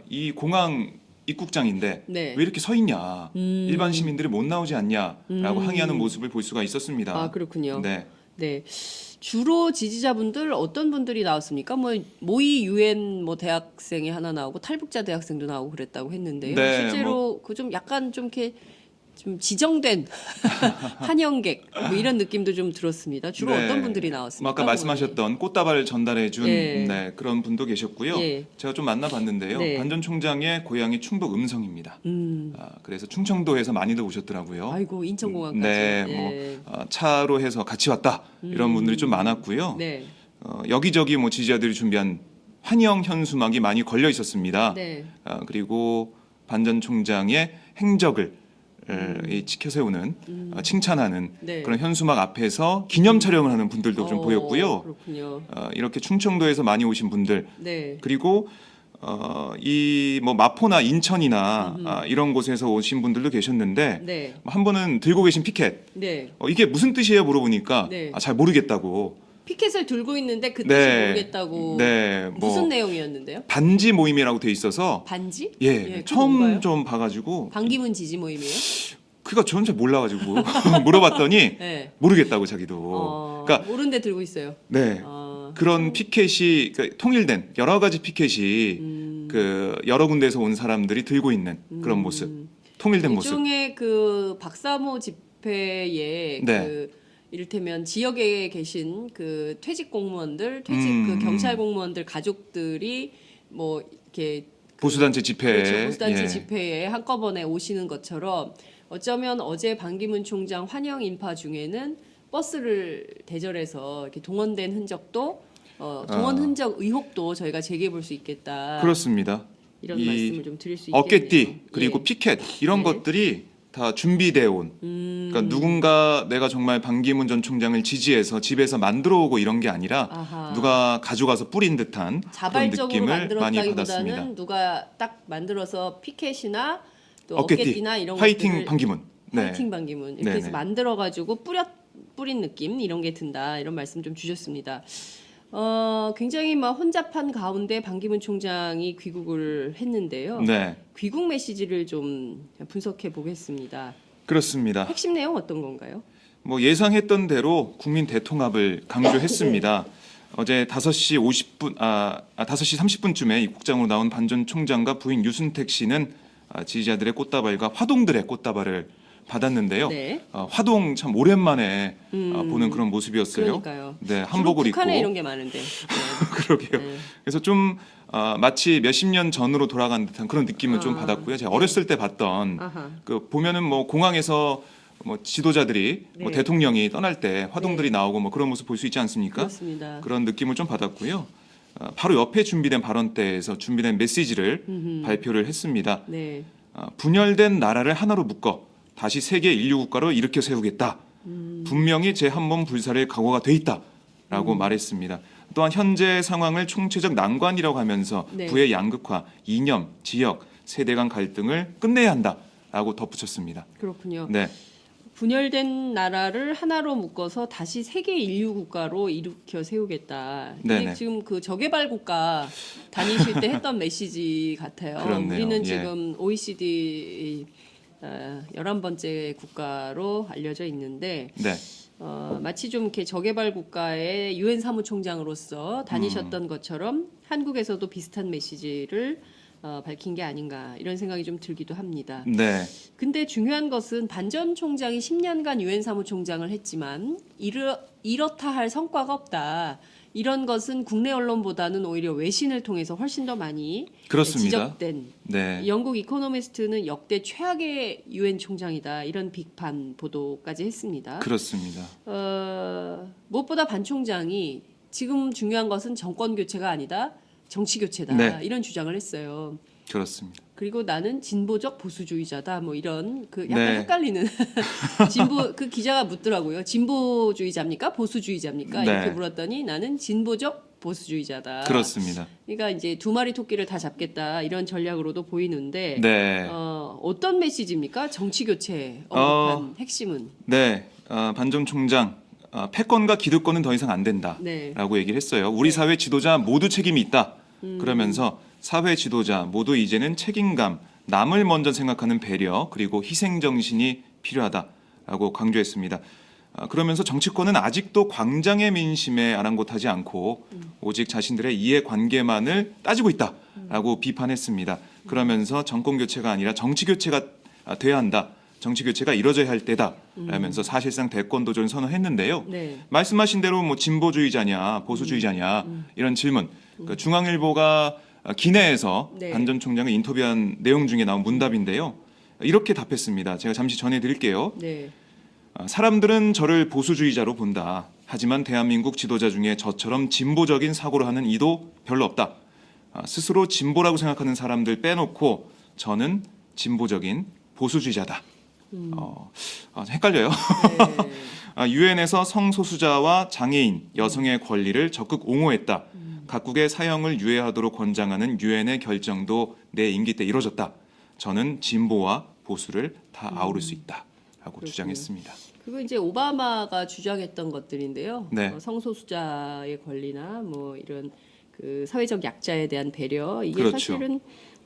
이 공항 입국장인데 네. 왜 이렇게 서 있냐, 일반 시민들이 못 나오지 않냐라고 항의하는 모습을 볼 수가 있었습니다. 그렇군요. 네. 네. 주로 지지자분들 어떤 분들이 나왔습니까? 뭐 모의 유엔 뭐 대학생이 하나 나오고 탈북자 대학생도 나오고 그랬다고 했는데요. 네, 실제로 그 좀 약간 좀 이렇게 좀 지정된 환영객 뭐 이런 느낌도 좀 들었습니다. 주로 네. 어떤 분들이 나왔습니까? 뭐 아까 말씀하셨던 꽃다발 전달해준 예. 네, 그런 분도 계셨고요. 예. 제가 좀 만나봤는데요. 네. 반 전 총장의 고향이 충북 음성입니다. 그래서 충청도에서 많이들 오셨더라고요. 아이고 인천공항까지. 네, 예. 뭐 차로 해서 같이 왔다 이런 분들이 좀 많았고요. 네. 여기저기 뭐 지지자들이 준비한 환영 현수막이 많이 걸려 있었습니다. 네. 그리고 반 전 총장의 행적을 지켜 세우는 칭찬하는 네. 그런 현수막 앞에서 기념 촬영을 하는 분들도 좀 보였고요. 그렇군요. 이렇게 충청도에서 많이 오신 분들 네. 그리고 이 뭐 마포나 인천이나 이런 곳에서 오신 분들도 계셨는데 네. 한 분은 들고 계신 피켓 네. 이게 무슨 뜻이에요 물어보니까 네. 잘 모르겠다고. 피켓을 들고 있는데 그 뜻이 네. 모르겠다고. 네, 뭐 무슨 내용이었는데요? 반지 모임이라고 돼 있어서 반지? 예, 그게 처음 뭔가요? 좀 봐가지고 반기문 지지 모임이에요? 그니까 저는 잘 몰라가지고 물어봤더니 네. 모르겠다고 자기도. 그러니까 모르는데 들고 있어요. 네 그런 피켓이 그러니까 통일된 여러 가지 피켓이 그 여러 군데에서 온 사람들이 들고 있는 그런 모습, 통일된 모습. 일종의 그 박사모 집회에 네. 그 이를테면 지역에 계신 그 퇴직 공무원들, 그 경찰 공무원들 가족들이 뭐 이렇게 보수단체 집회, 그렇죠. 보수단체 예. 집회에 한꺼번에 오시는 것처럼 어쩌면 어제 반기문 총장 환영 인파 중에는 버스를 대절해서 이렇게 동원된 흔적도 동원 흔적 의혹도 저희가 제기해 볼 수 있겠다. 그렇습니다. 이런 이 말씀을 좀 드릴 수 있겠네요. 어깨띠 그리고 예. 피켓 이런 네. 것들이 다 준비되어 온. 그러니까 누군가 내가 정말 반기문 전 총장을 지지해서 집에서 만들어 오고 이런 게 아니라 아하. 누가 가져가서 뿌린 듯한 그런 자발적으로 느낌을 많이 받았습니다. 만들었다기보다는 누가 딱 만들어서 피켓이나 또 어깨띠, 어깨띠나 이런 화이팅 것들을 반기문. 네. 화이팅 반기문 이렇게 네네. 해서 만들어 가지고 뿌린 느낌 이런 게 든다 이런 말씀 좀 주셨습니다. 굉장히 막 혼잡한 가운데 반기문 총장이 귀국을 했는데요. 네, 귀국 메시지를 좀 분석해 보겠습니다. 그렇습니다. 핵심 내용 어떤 건가요? 뭐 예상했던 대로 국민 대통합을 강조했습니다. 어제 5시 50분, 5시 30분쯤에 입국장으로 나온 반 전 총장과 부인 유순택 씨는 지지자들의 꽃다발과 화동들의 꽃다발을 받았는데요. 네. 화동 참 오랜만에 보는 그런 모습이었어요. 그러니까요. 네, 주로 한복을 입고. 북한에 이런 게 많은데. 네. 그러게요. 네. 그래서 좀 마치 몇십 년 전으로 돌아간 듯한 그런 느낌을 좀 받았고요. 제가 어렸을 때 봤던 아하. 그 보면은 뭐 공항에서 뭐 지도자들이 뭐 네. 대통령이 떠날 때 화동들이 나오고 뭐 그런 모습 볼 수 있지 않습니까? 그렇습니다. 그런 느낌을 좀 받았고요. 바로 옆에 준비된 발언대에서 준비된 메시지를 발표를 했습니다. 네. 분열된 나라를 하나로 묶어 다시 세계 인류 국가로 일으켜 세우겠다. 분명히 제 한 몸 불살의 각오가 돼 있다라고 말했습니다. 또한 현재 상황을 총체적 난관이라고 하면서 네. 부의 양극화, 이념, 지역, 세대 간 갈등을 끝내야 한다라고 덧붙였습니다. 그렇군요. 네, 분열된 나라를 하나로 묶어서 다시 세계 인류 국가로 일으켜 세우겠다. 이게 네네. 지금 그 저개발 국가 다니실 때 했던 메시지 같아요. 그렇네요. 우리는 예. 지금 OECD 11번째 국가로 알려져 있는데 네, 마치 좀 이렇게 저개발 국가의 유엔 사무총장으로서 다니셨던 것처럼 한국에서도 비슷한 메시지를 밝힌 게 아닌가 이런 생각이 좀 들기도 합니다. 네, 근데 중요한 것은 반 전 총장이 10년간 유엔 사무총장을 했지만 이렇다 할 성과가 없다. 이런 것은 국내 언론보다는 오히려 외신을 통해서 훨씬 더 많이 그렇습니다. 지적된 네, 영국 이코노미스트는 역대 최악의 유엔 총장이다 이런 비판 보도까지 했습니다. 그렇습니다. 무엇보다 반 총장이 지금 중요한 것은 정권 교체가 아니다 정치 교체다 네. 이런 주장을 했어요. 그렇습니다. 그리고 나는 진보적 보수주의자다 뭐 이런 그 약간 네. 헷갈리는 진보 그 기자가 묻더라고요. 진보주의자입니까 보수주의자입니까 네. 이렇게 물었더니 나는 진보적 보수주의자다. 그렇습니다. 그러니까 이제 두 마리 토끼를 다 잡겠다 이런 전략으로도 보이는데 네, 어떤 메시지입니까? 정치 교체 언급한 핵심은 네, 반 전 총장 패권과 기득권은 더 이상 안 된다라고 네. 얘기를 했어요. 우리 사회 지도자 모두 책임이 있다. 그러면서 사회 지도자 모두 이제는 책임감, 남을 먼저 생각하는 배려 그리고 희생 정신이 필요하다라고 강조했습니다. 그러면서 정치권은 아직도 광장의 민심에 아랑곳하지 않고 오직 자신들의 이해관계만을 따지고 있다라고 비판했습니다. 그러면서 정권 교체가 아니라 정치 교체가 돼야 한다. 정치 교체가 이뤄져야 할 때다라면서 사실상 대권 도전을 선언했는데요. 네. 말씀하신 대로 뭐 진보주의자냐 보수주의자냐 이런 질문, 그 중앙일보가 기내에서 네. 반 전 총장을 인터뷰한 내용 중에 나온 문답인데요. 이렇게 답했습니다. 제가 잠시 전해드릴게요. 네. 사람들은 저를 보수주의자로 본다. 하지만 대한민국 지도자 중에 저처럼 진보적인 사고를 하는 이도 별로 없다. 스스로 진보라고 생각하는 사람들 빼놓고 저는 진보적인 보수주의자다. 헷갈려요. 네. 유엔에서 성소수자와 장애인, 여성의 권리를 적극 옹호했다. 각국의 사형을 유예하도록 권장하는 유엔의 결정도 내 임기 때 이루어졌다. 저는 진보와 보수를 다 아우를 수 있다라고 그렇군요. 주장했습니다. 그거 이제 오바마가 주장했던 것들인데요. 네. 성소수자의 권리나 뭐 이런 그 사회적 약자에 대한 배려 이게 그렇죠. 사실은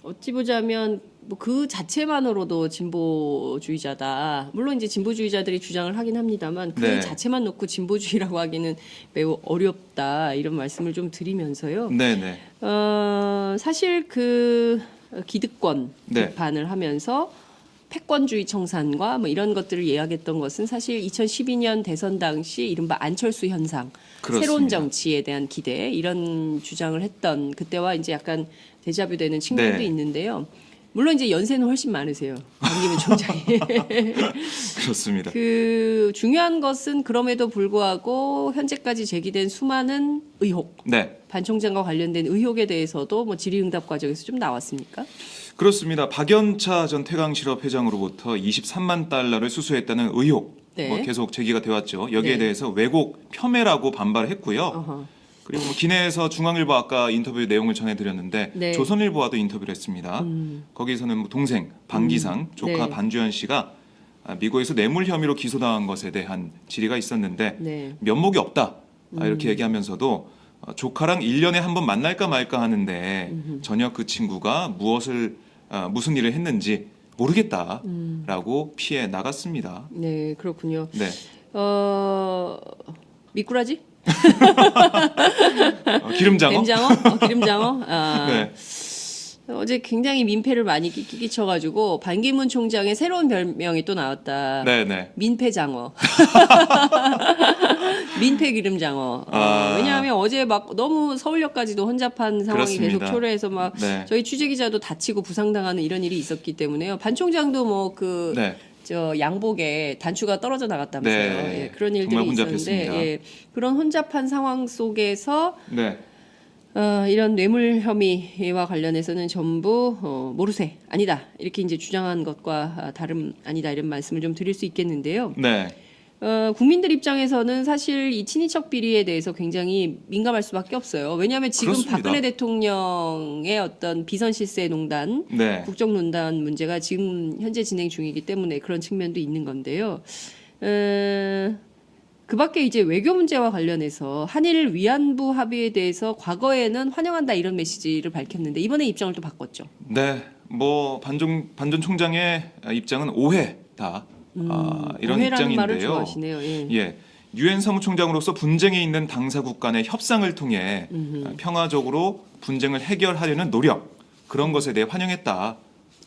어찌 보자면 뭐 그 자체만으로도 진보주의자다. 물론 이제 진보주의자들이 주장을 하긴 합니다만 그 네. 자체만 놓고 진보주의라고 하기는 매우 어렵다 이런 말씀을 좀 드리면서요. 네네. 사실 그 기득권 네. 비판을 하면서 패권주의 청산과 뭐 이런 것들을 이야기했던 것은 사실 2012년 대선 당시 이른바 안철수 현상, 그렇습니다. 새로운 정치에 대한 기대 이런 주장을 했던 그때와 이제 약간 데자뷰되는 측면도 네. 있는데요. 물론 이제 연세는 훨씬 많으세요. 반기문 총장이. 그렇습니다. 그 중요한 것은 그럼에도 불구하고 현재까지 제기된 수많은 의혹, 네. 반 총장과 관련된 의혹에 대해서도 뭐 질의응답 과정에서 좀 나왔습니까? 그렇습니다. 박연차 전 태강실업 회장으로부터 23만 달러를 수수했다는 의혹 네. 뭐 계속 제기가 되었죠. 여기에 네. 대해서 왜곡 폄훼라고 반발했고요. 어허. 그리고 뭐 기내에서 중앙일보 아까 인터뷰 내용을 전해드렸는데 네. 조선일보와도 인터뷰를 했습니다. 거기서는 뭐 동생 방기상 조카 네. 반주현 씨가 미국에서 뇌물 혐의로 기소당한 것에 대한 질의가 있었는데 네. 면목이 없다 이렇게 얘기하면서도 조카랑 1년에 한 번 만날까 말까 하는데 전혀 그 친구가 무슨 일을 했는지 모르겠다라고 피해 나갔습니다. 네, 그렇군요. 네. 미꾸라지? 기름장어? 뱀장어? 기름장어? 네. 어제 굉장히 민폐를 많이 끼쳐가지고 반기문 총장의 새로운 별명이 또 나왔다. 네네. 민폐장어. 민폐 기름장어. 왜냐하면 어제 막 너무 서울역까지도 혼잡한 상황이 그렇습니다. 계속 초래해서 막 네. 저희 취재 기자도 다치고 부상당하는 이런 일이 있었기 때문에요. 반 총장도 뭐 그 네. 저 양복에 단추가 떨어져 나갔다면서요. 네. 예, 그런 일들이 정말 있었는데 혼잡했습니다. 예, 그런 혼잡한 상황 속에서 네. 이런 뇌물 혐의와 관련해서는 전부 모르쇠 아니다 이렇게 이제 주장한 것과 다름 아니다 이런 말씀을 좀 드릴 수 있겠는데요. 네. 국민들 입장에서는 사실 이 친인척 비리에 대해서 굉장히 민감할 수밖에 없어요. 왜냐하면 지금 그렇습니다. 박근혜 대통령의 어떤 비선실세 농단, 네. 국정농단 문제가 지금 현재 진행 중이기 때문에 그런 측면도 있는 건데요. 그 밖에 이제 외교 문제와 관련해서 한일 위안부 합의에 대해서 과거에는 환영한다 이런 메시지를 밝혔는데 이번에 입장을 또 바꿨죠. 네. 뭐 반전 총장의 입장은 오해다. 이런 오해라는 말을 입장인데요. 좋아하시네요. 예. 예. 유엔 사무총장으로서 분쟁에 있는 당사국 간의 협상을 통해 평화적으로 분쟁을 해결하려는 노력 그런 것에 대해 환영했다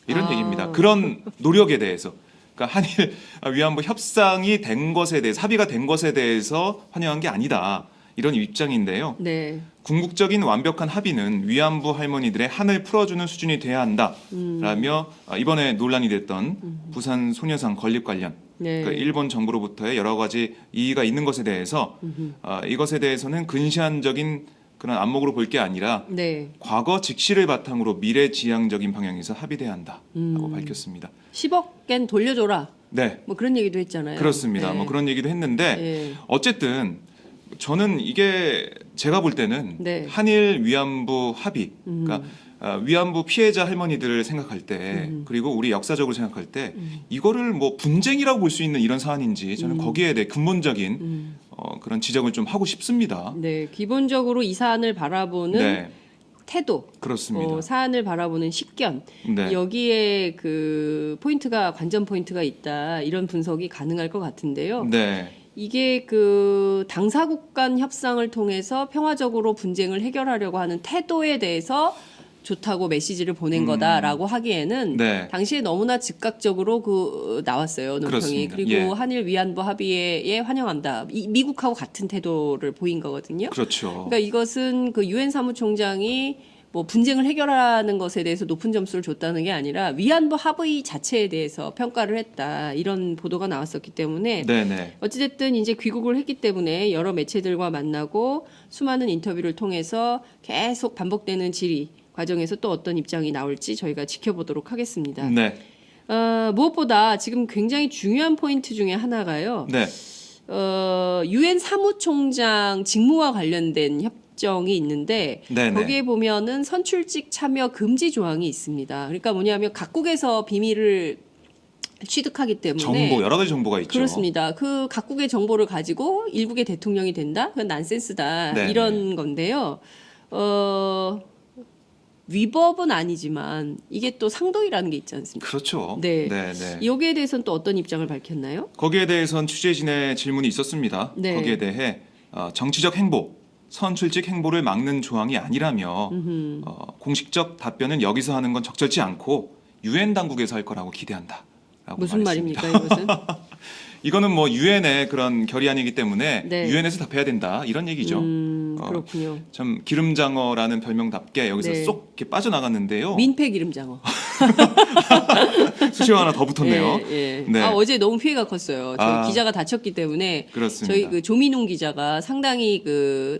이런 얘기입니다. 그런 노력에 대해서 그러니까 한일 위안부 협상이 된 것에 대해서 합의가 된 것에 대해서 환영한 게 아니다 이런 입장인데요. 네. 궁극적인 완벽한 합의는 위안부 할머니들의 한을 풀어주는 수준이 돼야 한다라며 이번에 논란이 됐던 부산 소녀상 건립 관련 네. 그러니까 일본 정부로부터의 여러 가지 이의가 있는 것에 대해서 이것에 대해서는 근시안적인 그런 안목으로 볼 게 아니라 네. 과거 직시를 바탕으로 미래지향적인 방향에서 합의돼야 한다라고 밝혔습니다. 10억엔 돌려줘라. 네, 뭐 그런 얘기도 했잖아요. 그렇습니다. 네. 뭐 그런 얘기도 했는데 예. 어쨌든 저는 이게 제가 볼 때는 네. 한일 위안부 합의, 그러니까 위안부 피해자 할머니들을 생각할 때 그리고 우리 역사적으로 생각할 때 이거를 뭐 분쟁이라고 볼 수 있는 이런 사안인지 저는 거기에 대해 근본적인 그런 지적을 좀 하고 싶습니다. 네, 기본적으로 이 사안을 바라보는 네, 태도, 그렇습니다. 사안을 바라보는 식견, 네, 여기에 그 포인트가 관전 포인트가 있다 이런 분석이 가능할 것 같은데요. 네, 이게 그 당사국 간 협상을 통해서 평화적으로 분쟁을 해결하려고 하는 태도에 대해서 좋다고 메시지를 보낸 거다라고 하기에는 네. 당시에 너무나 즉각적으로 나왔어요. 논평이. 그렇습니다. 그리고 예. 한일 위안부 합의에 환영한다. 미국하고 같은 태도를 보인 거거든요. 그렇죠. 그러니까 이것은 그 유엔 사무총장이 뭐 분쟁을 해결하는 것에 대해서 높은 점수를 줬다는 게 아니라 위안부 합의 자체에 대해서 평가를 했다. 이런 보도가 나왔었기 때문에 네네. 어찌됐든 이제 귀국을 했기 때문에 여러 매체들과 만나고 수많은 인터뷰를 통해서 계속 반복되는 질의 과정에서 또 어떤 입장이 나올지 저희가 지켜보도록 하겠습니다. 네. 무엇보다 지금 굉장히 중요한 포인트 중에 하나가요. 네. 유엔 사무총장 직무와 관련된 협정이 있는데 네네. 거기에 보면은 선출직 참여 금지 조항이 있습니다. 그러니까 뭐냐면 각국에서 비밀을 취득하기 때문에 정보 여러 가지 정보가 있죠. 그렇습니다. 그 각국의 정보를 가지고 일국의 대통령이 된다? 그건 난센스다. 네네. 이런 건데요. 위법은 아니지만 이게 또 상도이라는 게 있지 않습니까? 그렇죠. 네. 네네. 여기에 대해서는 또 어떤 입장을 밝혔나요? 거기에 대해서는 취재진의 질문이 있었습니다. 네. 거기에 대해 정치적 행보, 선출직 행보를 막는 조항이 아니라며 공식적 답변은 여기서 하는 건 적절치 않고 유엔 당국에서 할 거라고 기대한다. 무슨 말입니까 이것은? 이거는 뭐 유엔의 그런 결의안이기 때문에 네. 유엔에서 답해야 된다 이런 얘기죠. 그렇군요. 참 기름장어라는 별명답게 여기서 네. 쏙 이렇게 빠져나갔는데요. 민폐 기름장어. 수시가 하나 더 붙었네요. 예, 예. 네. 어제 너무 피해가 컸어요. 저희 아. 기자가 다쳤기 때문에 그렇습니다. 저희 그 조민웅 기자가 상당히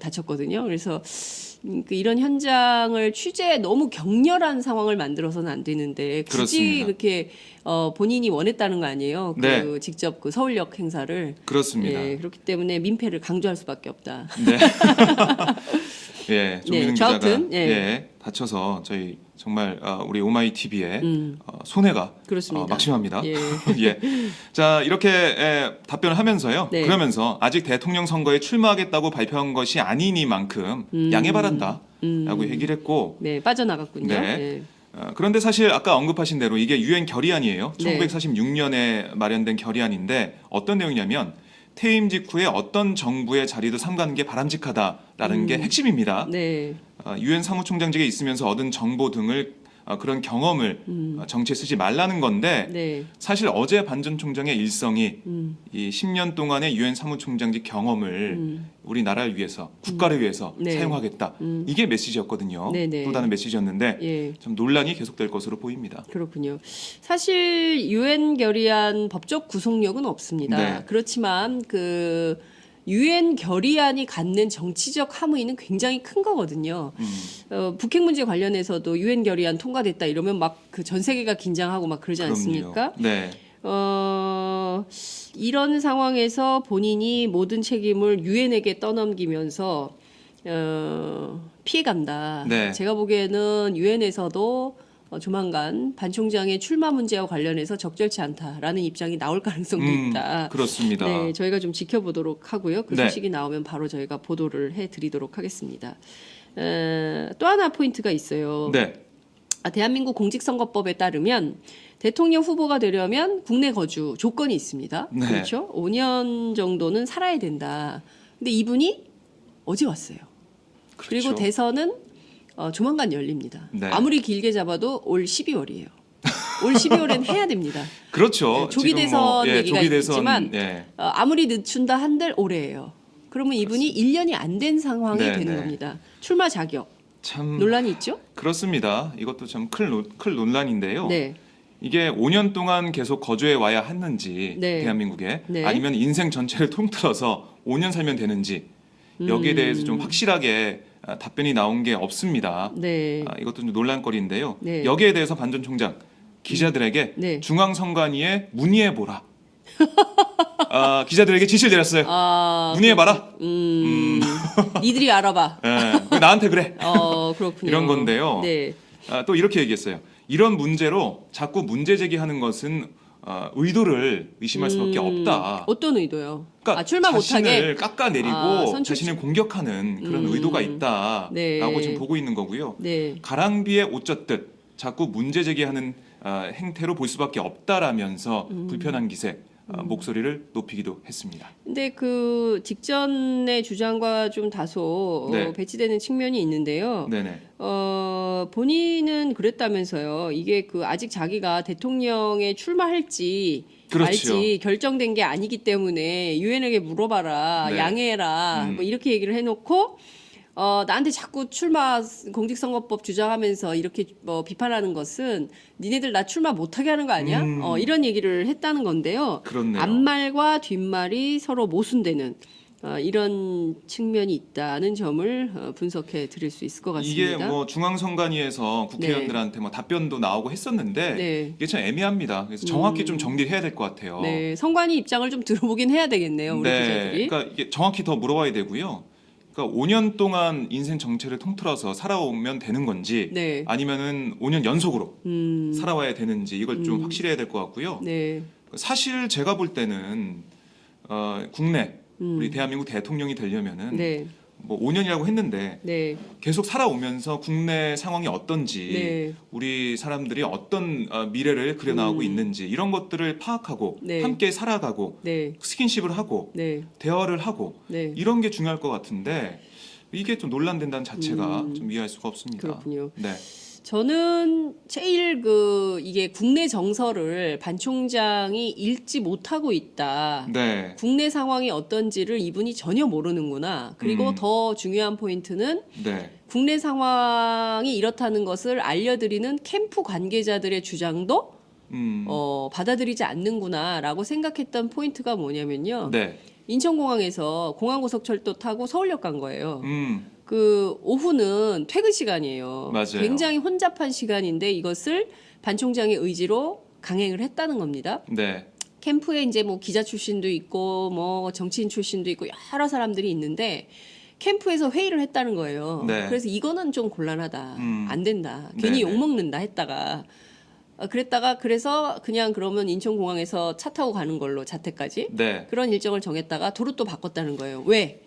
다쳤거든요. 그래서 이런 현장을 취재에 너무 격렬한 상황을 만들어서는 안 되는데 굳이 그렇습니다. 그렇게 본인이 원했다는 거 아니에요. 네. 직접 그 서울역 행사를. 그렇습니다. 예, 그렇기 때문에 민폐를 강조할 수밖에 없다. 네. 예, 조민웅 기자가 좌우튼, 예. 다쳐서 저희 정말 우리 오마이 TV의 손해가 그렇습니다. 막심합니다. 예. 예. 자, 이렇게 답변을 하면서요. 네. 그러면서 아직 대통령 선거에 출마하겠다고 발표한 것이 아니니만큼 양해 바란다라고 얘기를 했고 네, 빠져나갔군요. 네. 예. 그런데 사실 아까 언급하신 대로 이게 유엔 결의안이에요. 네. 1946년에 마련된 결의안인데 어떤 내용이냐면 퇴임 직후에 어떤 정부의 자리도 삼가는 게 바람직하다라는 게 핵심입니다. 네. 유엔 사무총장직에 있으면서 얻은 정보 등을 그런 경험을 정치에 쓰지 말라는 건데 네. 사실 어제 반 전 총장의 일성이 이 10년 동안의 유엔 사무총장직 경험을 우리나라를 위해서 국가를 위해서 네. 사용하겠다. 이게 메시지였거든요. 네네. 또 다른 메시지였는데 예. 좀 논란이 계속될 것으로 보입니다. 그렇군요. 사실 유엔 결의안 법적 구속력은 없습니다. 네. 그렇지만 유엔 결의안이 갖는 정치적 함의는 굉장히 큰 거거든요. 북핵 문제 관련해서도 유엔 결의안 통과됐다 이러면 막 전 세계가 긴장하고 막 그러지 않습니까? 네. 이런 상황에서 본인이 모든 책임을 유엔에게 떠넘기면서 피해간다. 네. 제가 보기에는 유엔에서도 조만간 반 총장의 출마 문제와 관련해서 적절치 않다라는 입장이 나올 가능성도 있다. 그렇습니다. 네, 저희가 좀 지켜보도록 하고요. 그 네. 소식이 나오면 바로 저희가 보도를 해드리도록 하겠습니다. 또 하나 포인트가 있어요. 네. 대한민국 공직선거법에 따르면 대통령 후보가 되려면 국내 거주 조건이 있습니다. 네. 그렇죠? 5년 정도는 살아야 된다. 근데 이분이 어제 왔어요. 그리고 그렇죠. 대선은 조만간 열립니다. 네. 아무리 길게 잡아도 올 12월이에요. 올 12월엔 해야 됩니다. 그렇죠. 네, 조기 지금 대선 얘기가 조기 대선, 있지만 예. 아무리 늦춘다 한들 올해예요. 그러면 이분이 1년이 안 된 상황이 네, 되는 네. 겁니다. 출마 자격 참 논란이 있죠? 그렇습니다. 이것도 참 큰 논란인데요. 네. 이게 5년 동안 계속 거주해 와야 하는지 네. 대한민국에 네. 아니면 인생 전체를 통틀어서 5년 살면 되는지 여기에 대해서 좀 확실하게 답변이 나온 게 없습니다. 네. 이것도 좀 논란거리인데요. 네. 여기에 대해서 반 전 총장 기자들에게 네. 중앙선관위에 문의해 보라. 기자들에게 지시를 내렸어요. 문의해 봐라. 니들이 알아봐. 왜 나한테 그래? 그렇군요. 이런 건데요. 네. 또 이렇게 얘기했어요. 이런 문제로 자꾸 문제 제기하는 것은 의도를 의심할 수밖에 없다. 어떤 의도요? 그러니까 출마 못하게. 자신을 깎아내리고 선출직. 자신을 공격하는 그런 의도가 있다라고 네. 지금 보고 있는 거고요. 네. 가랑비에 옷 젖듯 자꾸 문제 제기하는 행태로 볼 수밖에 없다라면서 불편한 기색 목소리를 높이기도 했습니다. 근데 그 직전의 주장과 좀 다소 네. 배치되는 측면이 있는데요. 네네. 본인은 그랬다면서요. 이게 그 아직 자기가 대통령에 출마할지 그렇죠. 말지 결정된 게 아니기 때문에 유엔에게 물어봐라, 네. 양해해라, 뭐 이렇게 얘기를 해놓고 나한테 자꾸 출마 공직선거법 주장하면서 이렇게 비판하는 것은 니네들 나 출마 못하게 하는 거 아니야? 이런 얘기를 했다는 건데요. 그렇네요. 앞말과 뒷말이 서로 모순되는 이런 측면이 있다는 점을 분석해 드릴 수 있을 것 같습니다. 이게 뭐 중앙선관위에서 국회의원들한테 뭐 답변도 나오고 했었는데 네. 이게 참 애매합니다. 그래서 정확히 좀 정리해야 될 것 같아요. 네, 선관위 입장을 좀 들어보긴 해야 되겠네요, 우리 기자들이. 그러니까 이게 정확히 더 물어봐야 되고요. 그러니까 5년 동안 인생 정체를 통틀어서 살아오면 되는 건지 네. 아니면은 5년 연속으로 살아와야 되는지 이걸 좀 확실해야 될 것 같고요. 네. 사실 제가 볼 때는 국내 우리 대한민국 대통령이 되려면은 네. 뭐 5년이라고 했는데 네. 계속 살아오면서 국내 상황이 어떤지 네. 우리 사람들이 어떤 미래를 그려나가고 있는지 이런 것들을 파악하고 네. 함께 살아가고 네. 스킨십을 하고 네. 대화를 하고 네. 이런 게 중요할 것 같은데 이게 좀 논란된다는 자체가 좀 이해할 수가 없습니다. 그렇군요. 네. 저는 제일 이게 국내 정서를 반 총장이 읽지 못하고 있다. 네. 국내 상황이 어떤지를 이분이 전혀 모르는구나. 그리고 더 중요한 포인트는 네. 국내 상황이 이렇다는 것을 알려드리는 캠프 관계자들의 주장도 받아들이지 않는구나라고 생각했던 포인트가 뭐냐면요. 네. 인천공항에서 공항고속철도 타고 서울역 간 거예요. 음. 오후는 퇴근 시간이에요. 맞아요. 굉장히 혼잡한 시간인데 이것을 반 총장의 의지로 강행을 했다는 겁니다. 네. 캠프에 이제 뭐 기자 출신도 있고 뭐 정치인 출신도 있고 여러 사람들이 있는데 캠프에서 회의를 했다는 거예요. 네. 그래서 이거는 좀 곤란하다. 안 된다. 괜히 네네. 욕먹는다 했다가 그래서 그냥 그러면 인천공항에서 차 타고 가는 걸로 자택까지 네. 그런 일정을 정했다가 도로 또 바꿨다는 거예요. 왜?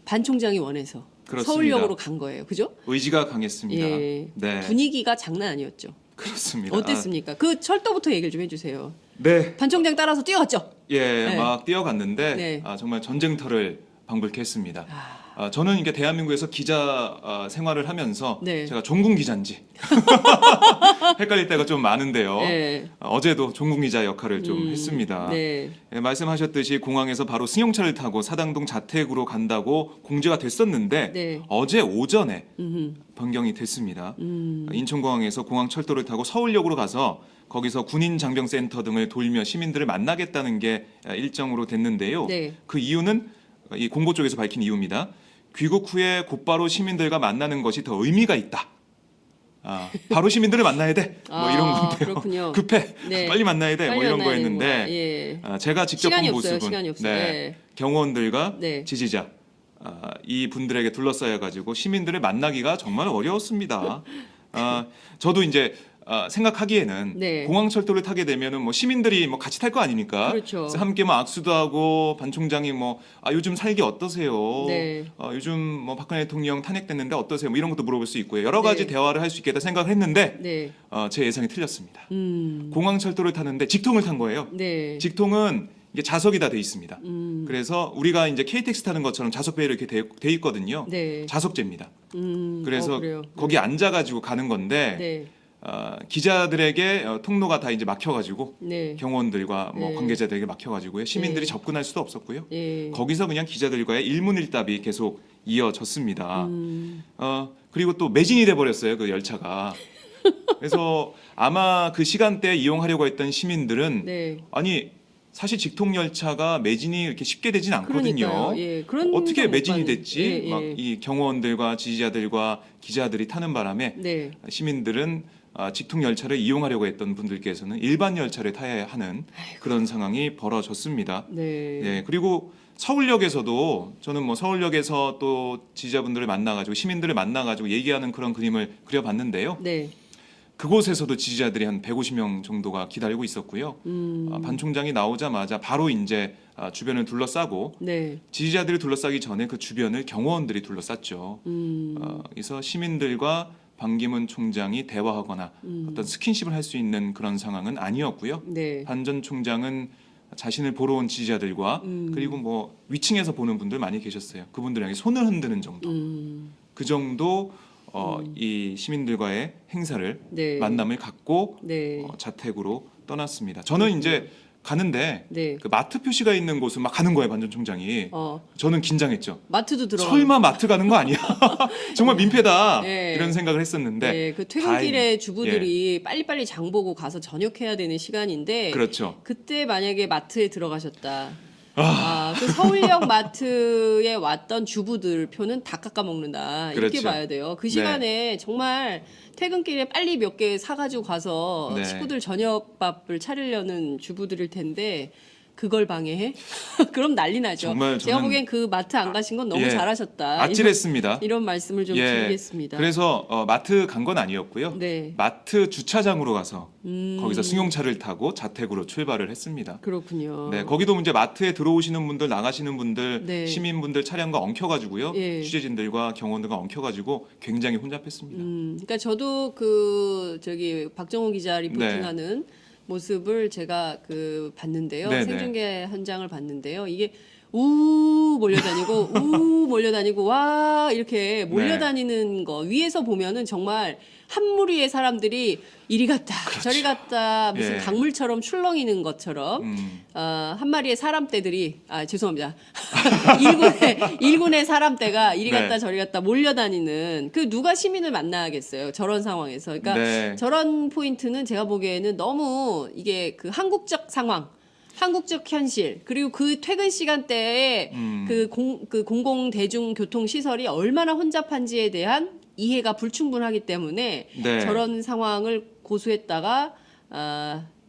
반 총장이 원해서 그렇습니다. 서울역으로 간 거예요. 그죠? 의지가 강했습니다. 예. 네. 분위기가 장난 아니었죠. 그렇습니다. 어땠습니까? 그 철도부터 얘기를 좀 해주세요. 네. 반 총장 따라서 뛰어갔죠? 예, 네. 막 뛰어갔는데 네. 정말 전쟁터를 방불케 했습니다. 저는 이게 대한민국에서 기자 생활을 하면서 네. 제가 종군 기자인지 헷갈릴 때가 좀 많은데요. 네. 어제도 종군 기자 역할을 좀 했습니다. 네. 예, 말씀하셨듯이 공항에서 바로 승용차를 타고 사당동 자택으로 간다고 공지가 됐었는데 네. 어제 오전에 변경이 됐습니다. 인천공항에서 공항 철도를 타고 서울역으로 가서 거기서 군인 장병센터 등을 돌며 시민들을 만나겠다는 게 일정으로 됐는데요. 네. 그 이유는 이 공보 쪽에서 밝힌 이유입니다. 귀국 후에 곧바로 시민들과 만나는 것이 더 의미가 있다. 바로 시민들을 만나야 돼. 뭐 이런 건데요. 그렇군요. 급해. 네. 빨리 만나야 돼. 뭐 빨리 이런 만나야 거였는데 되는구나. 예. 제가 직접 본 시간이 없어요. 모습은 시간이 없어요. 네. 경호원들과 네. 지지자 이 분들에게 둘러싸여 가지고 시민들을 만나기가 정말 어려웠습니다. 저도 이제 생각하기에는 네. 공항철도를 타게 되면은 뭐 시민들이 뭐 같이 탈 거 아닙니까? 그렇죠. 그래서 함께 뭐 악수도 하고 반 총장이 뭐 요즘 살기 어떠세요? 네. 요즘 뭐 박근혜 대통령 탄핵됐는데 어떠세요? 뭐 이런 것도 물어볼 수 있고요. 여러 가지 네. 대화를 할 수 있겠다 생각을 했는데 네. 제 예상이 틀렸습니다. 공항철도를 타는데 직통을 탄 거예요. 네. 직통은 이게 자석이 다 돼 있습니다. 그래서 우리가 이제 KTX 타는 것처럼 좌석 배열이 이렇게 돼 있거든요. 네. 좌석제입니다. 그래서 그래요. 거기 앉아가지고 가는 건데 네. 기자들에게 통로가 다 이제 막혀가지고 네. 경호원들과 뭐 네. 관계자들에게 막혀가지고요. 시민들이 네. 접근할 수도 없었고요. 예. 거기서 그냥 기자들과의 일문일답이 계속 이어졌습니다. 그리고 또 매진이 돼 버렸어요. 그 열차가. 그래서 아마 그 시간대에 이용하려고 했던 시민들은 네. 아니 사실 직통 열차가 매진이 이렇게 쉽게 되진 않거든요. 그러니까요. 예. 그런 어떻게 건 매진이 못 됐지? 봤는데. 예, 예. 막 이 경호원들과 지지자들과 기자들이 타는 바람에 네. 시민들은 직통 열차를 이용하려고 했던 분들께서는 일반 열차를 타야 하는 그런 상황이 벌어졌습니다. 네. 네, 그리고 서울역에서도 저는 뭐 서울역에서 또 지지자분들을 만나가지고 시민들을 만나가지고 얘기하는 그런 그림을 그려봤는데요. 네. 그곳에서도 지지자들이 한 150명 정도가 기다리고 있었고요. 반 총장이 나오자마자 바로 이제 주변을 둘러싸고 네. 지지자들이 둘러싸기 전에 그 주변을 경호원들이 둘러쌌죠. 그래서 시민들과 반기문 총장이 대화하거나 어떤 스킨십을 할 수 있는 그런 상황은 아니었고요. 네. 반 전 총장은 자신을 보러 온 지지자들과 그리고 뭐 위층에서 보는 분들 많이 계셨어요. 그분들에게 손을 흔드는 정도. 그 정도 이 시민들과의 행사를 네. 만남을 갖고 네. 자택으로 떠났습니다. 저는 이제 가는데 네. 그 마트 표시가 있는 곳은 막 가는 거예요. 반 전 총장이. 저는 긴장했죠. 마트도 들어가. 설마 마트 가는 거 아니야? 정말 민폐다. 네. 이런 생각을 했었는데. 네, 그 퇴근길에 다행히, 주부들이 빨리빨리 장 보고 가서 저녁해야 되는 시간인데 그렇죠. 그때 만약에 마트에 들어가셨다. 그 서울역 마트에 왔던 주부들 표는 다 깎아 먹는다. 이렇게 그렇죠. 봐야 돼요. 그 시간에 정말 퇴근길에 빨리 몇 개 사가지고 가서 네. 식구들 저녁밥을 차리려는 주부들일 텐데 그걸 방해해? 그럼 난리 나죠. 정말 제가 저는- 보기엔 그 마트 안 가신 건 너무 예, 잘하셨다. 아찔했습니다. 이런 말씀을 좀 예, 드리겠습니다. 그래서 마트 간 건 아니었고요. 네. 마트 주차장으로 가서 거기서 승용차를 타고 자택으로 출발을 했습니다. 그렇군요. 네, 거기도 이제 마트에 들어오시는 분들, 나가시는 분들, 네. 시민분들 차량과 엉켜가지고요. 예. 취재진들과 경호원들과 엉켜가지고 굉장히 혼잡했습니다. 그러니까 저도 그 저기 박정호 기자 리포팅하는 모습을 제가 그 봤는데요. 네네. 생중계 현장을 봤는데요. 이게 우 몰려다니고 우 몰려다니고 와 이렇게 몰려다니는 거 위에서 보면은 정말 한 무리의 사람들이 이리 갔다 저리 갔다 무슨 예. 강물처럼 출렁이는 것처럼 한 마리의 사람떼들이 죄송합니다. 일군의 사람떼가 이리 갔다 네. 저리 갔다 몰려다니는 그 누가 시민을 만나겠어요. 저런 상황에서. 그러니까 네. 저런 포인트는 제가 보기에는 너무 이게 그 한국적 상황, 한국적 현실, 그리고 그 퇴근 시간대에 그 공공 대중 교통 시설이 얼마나 혼잡한지에 대한 이해가 불충분하기 때문에 네. 저런 상황을 고수했다가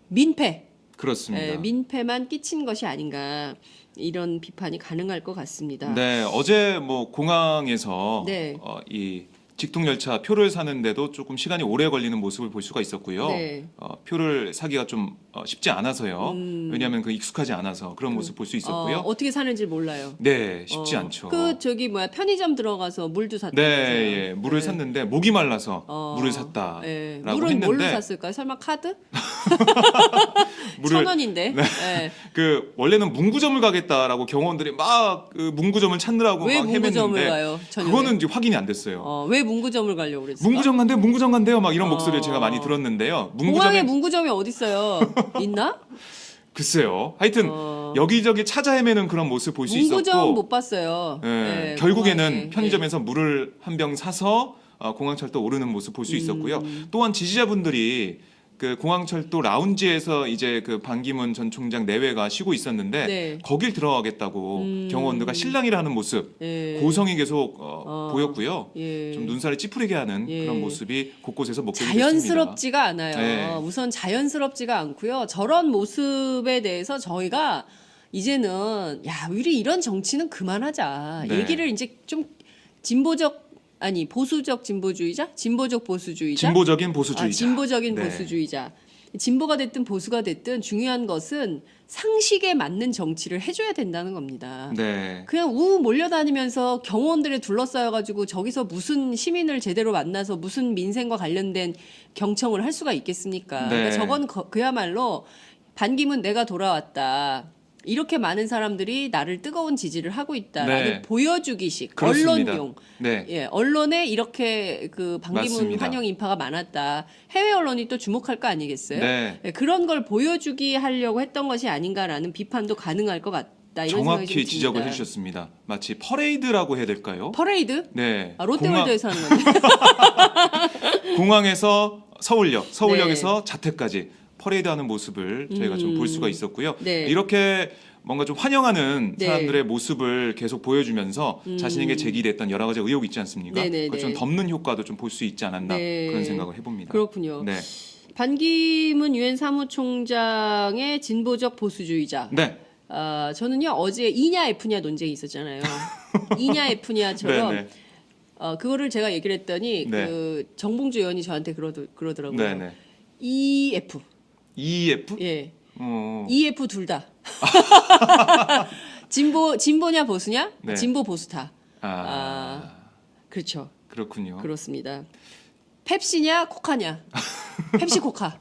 민폐, 그렇습니다. 민폐만 끼친 것이 아닌가 이런 비판이 가능할 것 같습니다. 네, 어제 뭐 공항에서 네. 이 직통 열차 표를 사는데도 조금 시간이 오래 걸리는 모습을 볼 수가 있었고요. 네. 표를 사기가 좀 쉽지 않아서요. 왜냐하면 그 익숙하지 않아서 그런 모습 볼 수 있었고요. 어떻게 사는지 몰라요. 네, 쉽지 않죠. 그 저기 뭐야 편의점 들어가서 물도 샀다. 네, 예, 물을 네. 샀는데 목이 말라서 물을 샀다라고 예. 했는데 물은 뭘로 샀을까요? 설마 카드? 물을 1,000원인데. 예. 그 원래는 문구점을 가겠다라고 경호원들이 막 그 문구점을 찾느라고 왜 막 문구점을 헤맸는데 가요? 저녁에? 그거는 이제 확인이 안 됐어요. 왜 문구점을 가려고 그랬어요? 문구점 간대요. 막 이런 목소리를 제가 많이 들었는데요. 공항에 문구점이 어디 있어요? 있나? 글쎄요. 하여튼 여기저기 찾아 헤매는 그런 모습 볼 수 문구점 있었고 못 봤어요. 예, 네, 결국에는 공항에. 편의점에서 물을 한 병 사서 공항철도 오르는 모습 볼 수 있었고요. 또한 지지자분들이 그 공항철도 라운지에서 이제 그 반기문 전 총장 내외가 쉬고 있었는데 네. 거길 들어가겠다고 경호원들과 실랑이를 하는 모습 예. 고성이 계속 보였고요. 예. 좀 눈살을 찌푸리게 하는 예. 그런 모습이 곳곳에서 목격이 됐습니다. 자연스럽지가 않아요. 네. 우선 자연스럽지가 않고요. 저런 모습에 대해서 저희가 이제는 야 우리 이런 정치는 그만하자. 네. 얘기를 이제 좀 보수적 진보주의자, 진보적 보수주의자, 진보적인 보수주의자. 진보적인 네. 보수주의자. 진보가 됐든 보수가 됐든 중요한 것은 상식에 맞는 정치를 해줘야 된다는 겁니다. 네. 그냥 몰려다니면서 경호원들에 둘러싸여가지고 저기서 무슨 시민을 제대로 만나서 무슨 민생과 관련된 경청을 할 수가 있겠습니까? 네. 그러니까 저건 그야말로 반기문 내가 돌아왔다. 이렇게 많은 사람들이 나를 뜨거운 지지를 하고 있다라는 네. 보여주기식 그렇습니다. 언론용. 네. 예, 언론에 이렇게 그 반기문 맞습니다. 환영 인파가 많았다. 해외 언론이 또 주목할 거 아니겠어요? 네. 예, 그런 걸 보여주기 하려고 했던 것이 아닌가라는 비판도 가능할 것 같다. 이런 생각이 좀 정확히 듭니다. 지적을 해주셨습니다. 마치 퍼레이드라고 해야 될까요? 퍼레이드? 네. 롯데월드에서 하는 건데. 공항에서 서울역에서 자택까지 퍼레이드하는 모습을 저희가 좀 볼 수가 있었고요. 네. 이렇게 뭔가 좀 환영하는 네. 사람들의 모습을 계속 보여주면서 자신에게 제기됐던 여러 가지 의혹 있지 않습니까? 네네네. 그걸 좀 덮는 효과도 좀 볼 수 있지 않았나 네. 그런 생각을 해봅니다. 그렇군요. 네. 반기문 유엔 사무총장의 진보적 보수주의자. 네. 저는요 어제 이냐 F냐 논쟁이 있었잖아요. 이냐 F냐처럼 네. 그거를 제가 얘기를 했더니 네. 그 정봉주 의원이 저한테 그러더라고요. 네. 네. EF. EF? 예. 어. EF 둘 다. 진보냐 보수냐? 네. 진보 보수다. 아. 그렇죠. 그렇군요. 그렇습니다. 펩시냐 코카냐? 펩시코카.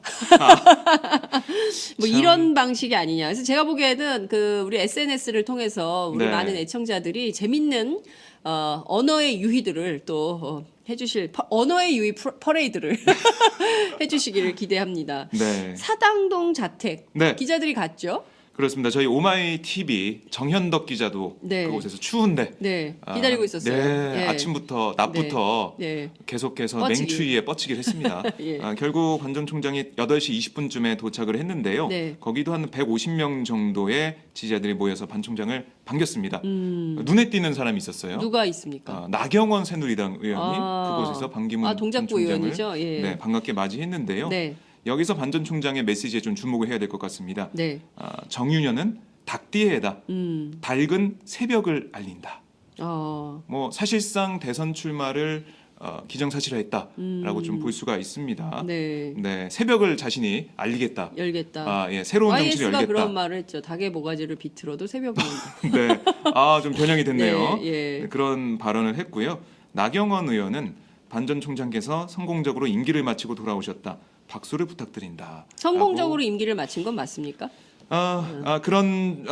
뭐 이런 방식이 아니냐. 그래서 제가 보기에는 그 우리 SNS를 통해서 우리 네. 많은 애청자들이 재밌는 언어의 유희들을 또 해주실 언어의 유희 퍼레이드를 해주시기를 기대합니다. 네. 사당동 자택 네. 기자들이 갔죠? 그렇습니다. 저희 오마이 TV 정현덕 기자도 네. 그곳에서 추운데 네, 기다리고 있었어요. 네, 예. 아침부터 낮부터 네. 계속해서 뻗치기. 냉추위에 뻗치기를 했습니다. 예. 결국 관 전 총장이 8시 20분쯤에 도착을 했는데요. 네. 거기도 한 150명 정도의 지지자들이 모여서 반 총장을 반겼습니다. 눈에 띄는 사람이 있었어요. 누가 있습니까? 나경원 새누리당 의원님 아. 그곳에서 반기문 전 동작구 총장을 의원이죠. 예. 네, 반갑게 맞이했는데요. 네, 여기서 반 전 총장의 메시지에 좀 주목을 해야 될 것 같습니다. 네, 정유년은 닭띠해다. 밝은 새벽을 알린다. 뭐 사실상 대선 출마를 기정사실화했다라고 좀 볼 수가 있습니다. 네, 네, 새벽을 자신이 알리겠다. 열겠다. 예, 새로운 정치를 YS가 열겠다. 그런 말을 했죠. 닭의 모가지를 비틀어도 새벽은 온다. 네, 좀 변형이 됐네요. 네, 예. 네, 그런 발언을 했고요. 나경원 의원은 반 전 총장께서 성공적으로 임기를 마치고 돌아오셨다. 박수를 부탁드린다. 성공적으로 임기를 마친 건 맞습니까? 그런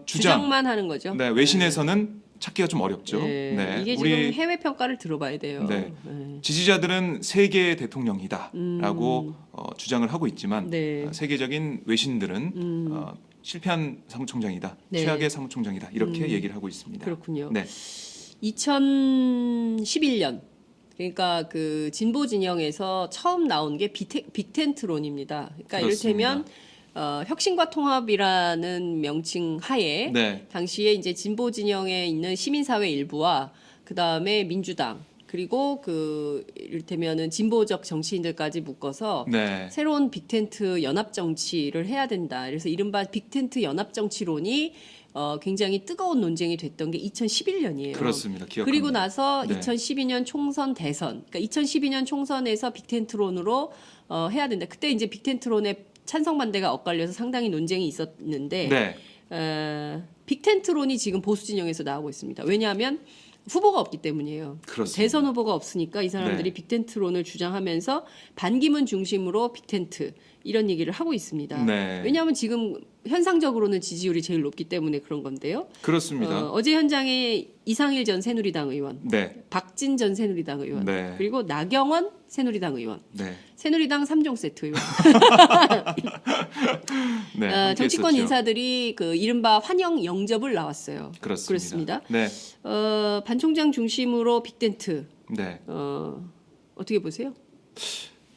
주장. 주장만 하는 거죠. 네, 외신에서는 찾기가 좀 어렵죠. 네. 네, 이게 지금 해외 평가를 들어봐야 돼요. 네. 네. 지지자들은 세계의 대통령이다라고 주장을 하고 있지만 네. 세계적인 외신들은 실패한 사무총장이다, 네. 최악의 사무총장이다 이렇게 얘기를 하고 있습니다. 그렇군요. 네, 2011년 그러니까 그 진보 진영에서 처음 나온 게 빅텐트론입니다. 그러니까 그렇습니다. 이를테면 혁신과 통합이라는 명칭 하에 네, 당시에 이제 진보 진영에 있는 시민사회 일부와 그 다음에 민주당 그리고 그 이를테면은 진보적 정치인들까지 묶어서 네, 새로운 빅텐트 연합 정치를 해야 된다. 그래서 이른바 빅텐트 연합 정치론이 굉장히 뜨거운 논쟁이 됐던 게 2011년이에요. 그렇습니다. 기억합니다. 그리고 나서 네. 2012년 총선 대선, 그러니까 2012년 총선에서 빅텐트론으로 해야 된다. 그때 이제 빅텐트론의 찬성 반대가 엇갈려서 상당히 논쟁이 있었는데 네, 빅텐트론이 지금 보수 진영에서 나오고 있습니다. 왜냐하면 후보가 없기 때문이에요. 그렇습니다. 대선 후보가 없으니까 이 사람들이 네. 빅텐트론을 주장하면서 반기문 중심으로 빅텐트 이런 얘기를 하고 있습니다. 네. 왜냐하면 지금 현상적으로는 지지율이 제일 높기 때문에 그런 건데요. 그렇습니다. 어제 현장에 이상일 전 새누리당 의원, 네, 박진 전 새누리당 의원, 네. 그리고 나경원 새누리당 의원, 네, 새누리당 3종 세트 의원, 네. 함께 정치권 했었죠. 인사들이 그 이른바 환영 영접을 나왔어요. 그렇습니다. 그렇습니다. 네, 반 총장 중심으로 빅텐트 네. 어떻게 보세요?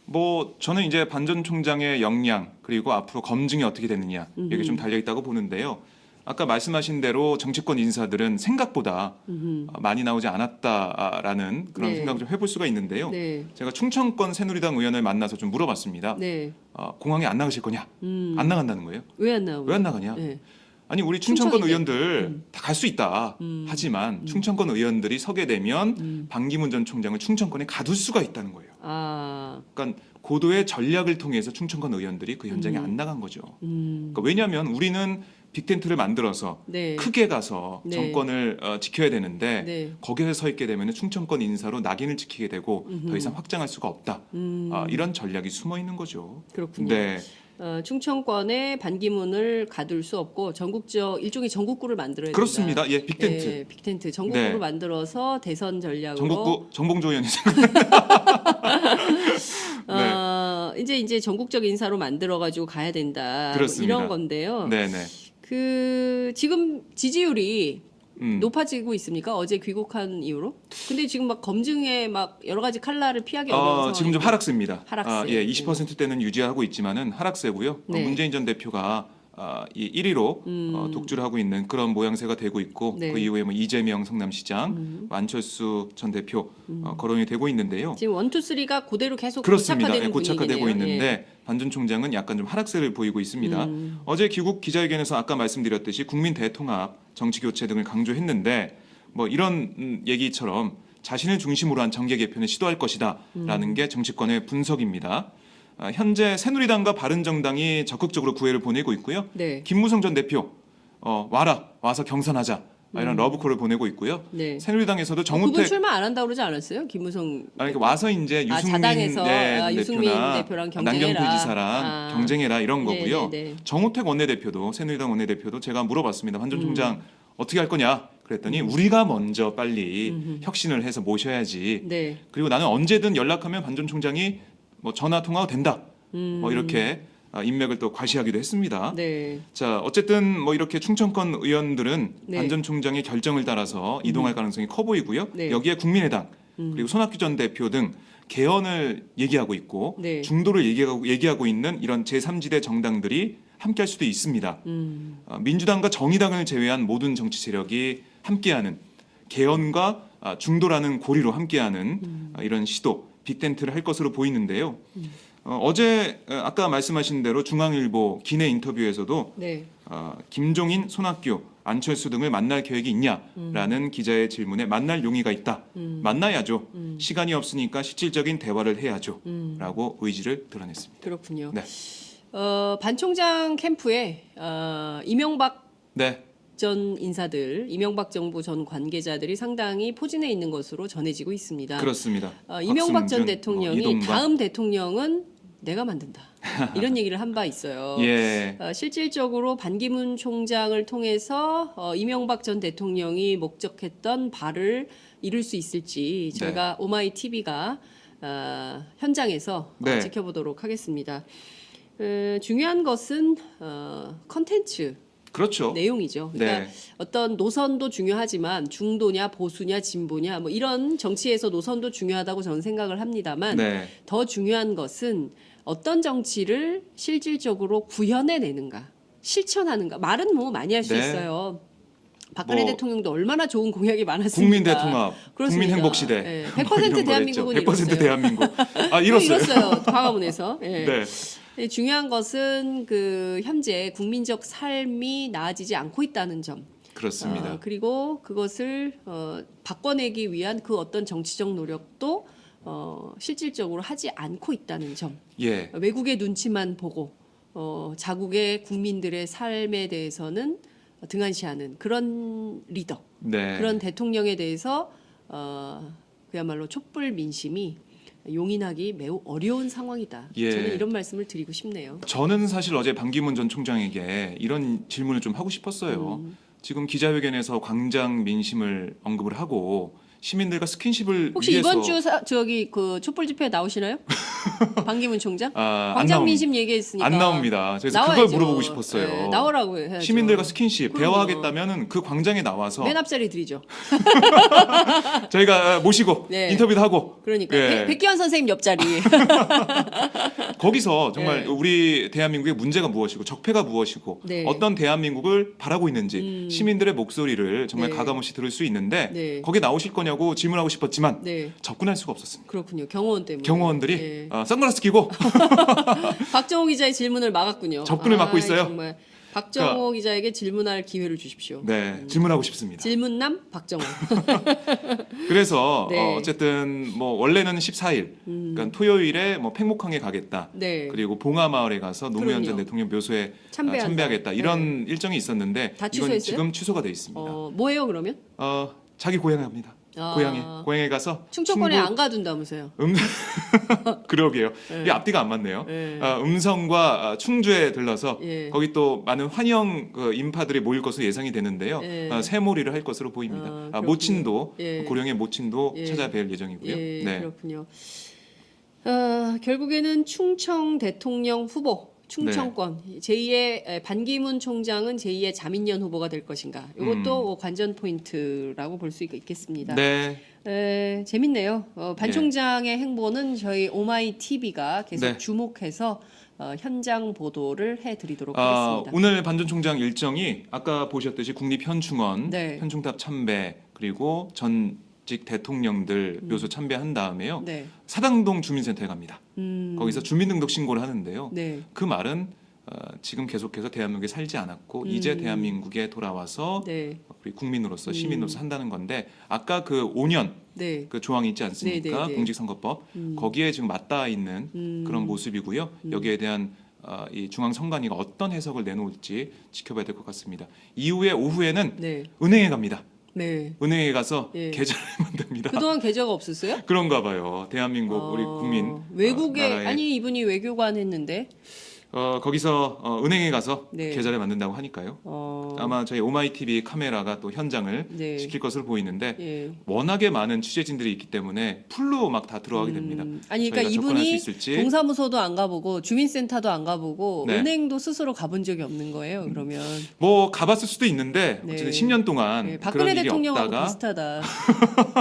뭐 저는 이제 반 전 총장의 역량 그리고 앞으로 검증이 어떻게 되느냐 이게 좀 달려 있다고 보는데요. 아까 말씀하신 대로 정치권 인사들은 생각보다 많이 나오지 않았다라는 그런 네. 생각을 좀 해볼 수가 있는데요. 네, 제가 충청권 새누리당 의원을 만나서 좀 물어봤습니다. 네, 공항에 안 나가실 거냐? 안 나간다는 거예요. 왜 안 나오고? 왜 안 나가냐? 네. 아니 우리 충청권 충청인데. 의원들 다 갈 수 있다. 하지만 충청권 의원들이 서게 되면 반기문 전 총장을 충청권에 가둘 수가 있다는 거예요. 그러니까 고도의 전략을 통해서 충청권 의원들이 그 현장에 안 나간 거죠. 그러니까 왜냐하면 우리는 빅텐트를 만들어서 네. 크게 가서 네. 정권을 지켜야 되는데 네. 거기에 서 있게 되면 충청권 인사로 낙인을 찍히게 되고 더 이상 확장할 수가 없다. 이런 전략이 숨어 있는 거죠. 그렇군요. 네, 충청권에 반기문을 가둘 수 없고 전국적 일종의 전국구를 만들어야 된다. 그렇습니다. 예, 빅텐트. 네, 빅텐트 전국구를 네. 만들어서 대선 전략으로 전국구 정봉조 의원이 이제 전국적 인사로 만들어 가지고 가야 된다. 그렇습니다. 이런 건데요. 네, 네. 그 지금 지지율이 음. 높아지고 있습니까? 어제 귀국한 이후로? 근데 지금 막 검증에 막 여러 가지 칼날을 피하기 어려운 지금 좀 상황이고. 하락세입니다. 하락세. 예, 20%대는 유지하고 있지만은 하락세고요. 네. 문재인 전 대표가 이 1위로 독주를 하고 있는 그런 모양새가 되고 있고 네. 그 이후에 뭐 이재명 성남시장, 안철수 전 대표 거론이 되고 있는데요. 지금 1, 2, 3가 그대로 계속 그렇습니다. 고착화되는 예, 고착화되고 분위기네요. 있는데 예. 반 전 총장은 약간 좀 하락세를 보이고 있습니다. 어제 귀국 기자회견에서 아까 말씀드렸듯이 국민 대통합, 정치 교체 등을 강조했는데 뭐 이런 얘기처럼 자신을 중심으로 한 정계 개편을 시도할 것이다라는 게 정치권의 분석입니다. 현재 새누리당과 바른정당이 적극적으로 구애를 보내고 있고요. 네. 김무성 전 대표 와서 경선하자 이런 러브콜을 보내고 있고요. 네. 새누리당에서도 그분 정우택 출마 안 한다고 그러지 않았어요? 김무성 그러니까 와서 이제 유승민 자당에서 유승민 대표나 대표랑 경쟁해라. 남경필 지사랑 경쟁해라 이런 거고요. 네네네. 정우택 원내대표도 새누리당 원내대표도 제가 물어봤습니다. 반 전 총장 어떻게 할 거냐? 그랬더니 우리가 먼저 빨리 혁신을 해서 모셔야지. 네. 그리고 나는 언제든 연락하면 반 전 총장이 뭐 전화 통화가 된다. 뭐 이렇게 인맥을 또 과시하기도 했습니다. 네. 자, 어쨌든 뭐 이렇게 충청권 의원들은 네. 반 전 총장의 결정을 따라서 이동할 가능성이 커 보이고요. 네. 여기에 국민의당 그리고 손학규 전 대표 등 개헌을 얘기하고 있고 네. 중도를 얘기하고 있는 이런 제3지대 정당들이 함께할 수도 있습니다. 민주당과 정의당을 제외한 모든 정치 세력이 함께하는 개헌과 중도라는 고리로 함께하는 이런 시도 빅텐트를 할 것으로 보이는데요. 어제 아까 말씀하신 대로 중앙일보 기내 인터뷰에서도 네. 김종인, 손학규, 안철수 등을 만날 계획이 있냐라는 기자의 질문에 만날 용의가 있다. 만나야죠. 시간이 없으니까 실질적인 대화를 해야죠. 라고 의지를 드러냈습니다. 그렇군요. 네. 반 총장 캠프에 이명박 네. 전 인사들, 이명박 정부 전 관계자들이 상당히 포진해 있는 것으로 전해지고 있습니다. 그렇습니다. 이명박 전 박승준, 대통령이 이동관. 다음 대통령은 내가 만든다. 이런 얘기를 한 바 있어요. 예. 실질적으로 반기문 총장을 통해서 이명박 전 대통령이 목적했던 바를 이룰 수 있을지 저희가 오마이 TV가 현장에서 네. 지켜보도록 하겠습니다. 중요한 것은 컨텐츠 그렇죠. 내용이죠. 그러니까 네. 어떤 노선도 중요하지만 중도냐 보수냐 진보냐 뭐 이런 정치에서 노선도 중요하다고 저는 생각을 합니다만 네. 더 중요한 것은 어떤 정치를 실질적으로 구현해내는가 실천하는가 말은 뭐 많이 할 수 네. 있어요. 박근혜 뭐 대통령도 얼마나 좋은 공약이 많았습니까? 국민 대통합, 그렇습니다. 국민 행복 시대. 네, 뭐 100% 이런 거 대한민국은 했죠. 100% 이뤘어요. 대한민국. 또 이뤘어요. 이뤘어요. 광화문에서. 예. 네. 중요한 것은 그 현재 국민적 삶이 나아지지 않고 있다는 점. 그렇습니다. 그리고 그것을 바꿔내기 위한 그 어떤 정치적 노력도 실질적으로 하지 않고 있다는 점. 예. 외국의 눈치만 보고 자국의 국민들의 삶에 대해서는 등한시하는 그런 리더, 네. 그런 대통령에 대해서 그야말로 촛불 민심이 용인하기 매우 어려운 상황이다. 예. 저는 이런 말씀을 드리고 싶네요. 저는 사실 어제 반기문 전 총장에게 이런 질문을 좀 하고 싶었어요. 지금 기자회견에서 광장 민심을 언급을 하고 시민들과 스킨십을 혹시 위해서 이번 주 저기 그 촛불 집회 나오시나요? 반기문 총장? 안 광장 나옵니다. 민심 얘기했으니까 안 나옵니다. 그래서 나와야죠. 그걸 물어보고 싶었어요. 네, 나오라고 해야죠. 시민들과 스킨십 그럼요. 대화하겠다면은 그 광장에 나와서 맨 앞자리 드리죠. 저희가 모시고 네. 인터뷰도 하고 그러니까 예. 백기환 선생님 옆자리. 거기서 정말 네. 우리 대한민국의 문제가 무엇이고 적폐가 무엇이고 네. 어떤 대한민국을 바라고 있는지 시민들의 목소리를 정말 네. 가감없이 들을 수 있는데 네. 거기에 나오실 거냐고 질문하고 싶었지만 네, 접근할 수가 없었습니다. 그렇군요. 경호원 때문에. 경호원들이 네. 선글라스 끼고 박정호 기자의 질문을 막았군요. 접근을 막고 있어요. 정말 박정호 기자에게 질문할 기회를 주십시오. 네, 질문하고 싶습니다. 질문남 박정호. 그래서 네. 어쨌든 뭐 원래는 14일, 그러니까 토요일에 뭐 팽목항에 가겠다. 네. 그리고 봉하마을에 가서 노무현 전 그럼요. 대통령 묘소에 참배한다. 참배하겠다. 이런 일정이 있었는데 다 이건 취소했어요? 지금 취소가 돼 있습니다. 뭐예요 그러면? 자기 고향에 갑니다. 고향에 가서 충청권에 충북 안 가둔다면서요? 그러게요. 네. 이 앞뒤가 안 맞네요. 네. 음성과 충주에 들러서 예. 거기 또 많은 환영 인파들이 모일 것으로 예상이 되는데요. 예. 새몰이를 할 것으로 보입니다. 그렇군요. 모친도 예. 고령의 모친도 예. 찾아뵐 예정이고요. 예, 네. 그렇군요. 결국에는 충청 대통령 후보, 충청권 제2의 반기문 총장은 제2의 자민련 후보가 될 것인가? 이것도 관전 포인트라고 볼 수 있겠습니다. 네. 재밌네요. 반 예. 총장의 행보는 저희 오마이 TV가 계속 네. 주목해서 현장 보도를 해드리도록 하겠습니다. 오늘 반 전 총장 일정이 아까 보셨듯이 국립현충원, 네. 현충탑 참배 그리고 전직 대통령들 묘소 참배한 다음에요. 네. 사당동 주민센터에 갑니다. 음, 거기서 주민등록 신고를 하는데요. 네. 그 말은 지금 계속해서 대한민국에 살지 않았고 이제 대한민국에 돌아와서 네. 우리 국민으로서 시민으로서 한다는 건데 아까 그 5년 네. 그 조항이 있지 않습니까? 네, 네, 네. 공직선거법 거기에 지금 맞닿아 있는 그런 모습이고요. 여기에 대한 이 중앙선관위가 어떤 해석을 내놓을지 지켜봐야 될 것 같습니다. 이후에 오후에는 네. 은행에 갑니다. 네. 은행에 가서 예. 계좌를 만듭니다. 그동안 계좌가 없었어요? 그런가 봐요. 대한민국 우리 국민 외국에 나라에. 아니 이분이 외교관 했는데 거기서 은행에 가서 네. 계좌를 만든다고 하니까요. 아마 저희 오마이TV 카메라가 또 현장을 네. 지킬 것으로 보이는데 예. 워낙에 많은 취재진들이 있기 때문에 풀로 막 다 들어가게 됩니다. 아니 그러니까 저희가 접근할 수 이분이 있을지. 동사무소도 안 가보고 주민센터도 안 가보고 네. 은행도 스스로 가본 적이 없는 거예요. 그러면 뭐 가봤을 수도 있는데 네. 어쨌든 10년 동안 네, 그런 박근혜 일이 대통령하고 없다가 비슷하다.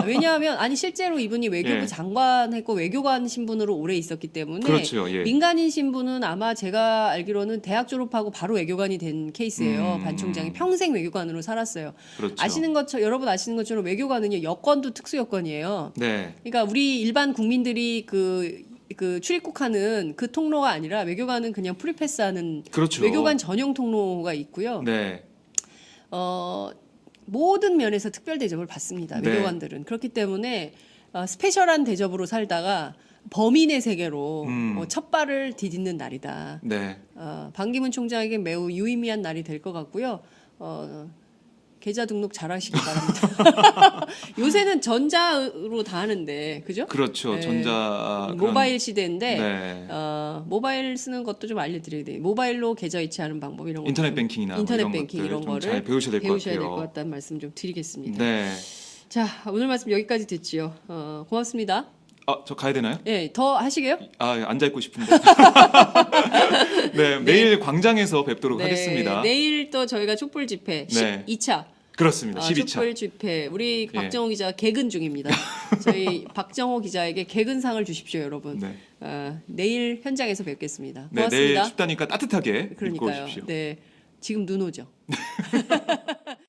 왜냐하면 아니 실제로 이분이 외교부 예. 장관 했고 외교관 신분으로 오래 있었기 때문에 그렇죠. 예. 민간인 신분은 아마 제가 알기로는 대학 졸업하고 바로 외교관이 된 케이스예요. 반 총장이 평생 외교관으로 살았어요. 그렇죠. 여러분 아시는 것처럼 외교관은요 여권도 특수 여권이에요. 네. 그러니까 우리 일반 국민들이 그 출입국하는 그 통로가 아니라 외교관은 그냥 프리패스하는 그렇죠. 외교관 전용 통로가 있고요. 네. 모든 면에서 특별 대접을 받습니다. 네. 외교관들은 그렇기 때문에 스페셜한 대접으로 살다가 범인의 세계로 첫 발을 디딛는 날이다. 네. 반기문 총장에게 매우 유의미한 날이 될 것 같고요. 계좌 등록 잘하시기 바랍니다. 요새는 전자로 다 하는데, 그죠? 그렇죠. 네. 전자 그런- 모바일 시대인데 네. 모바일 쓰는 것도 좀 알려드려야 돼요. 모바일로 계좌 이체하는 방법 이런 거 인터넷 뱅킹이나 인터넷 뭐 이런 뱅킹 것들 이런 좀 거를 잘 배우셔야 될 것 배우셔야 될 것 같아요. 같다는 말씀 좀 드리겠습니다. 네. 자, 오늘 말씀 여기까지 듣지요. 고맙습니다. 저 가야 되나요? 예, 더 하시게요? 앉아 있고 싶은데. 네, 내일 광장에서 뵙도록 하겠습니다. 내일 또 저희가 촛불 집회 네. 12차. 그렇습니다. 12차. 촛불 집회. 우리 예. 박정호 기자 개근 중입니다. 저희 박정호 기자에게 개근상을 주십시오, 여러분. 네. 내일 현장에서 뵙겠습니다. 네, 고맙습니다. 내일 춥다니까 따뜻하게 입고 그러니까요. 오십시오. 네. 지금 눈 오죠.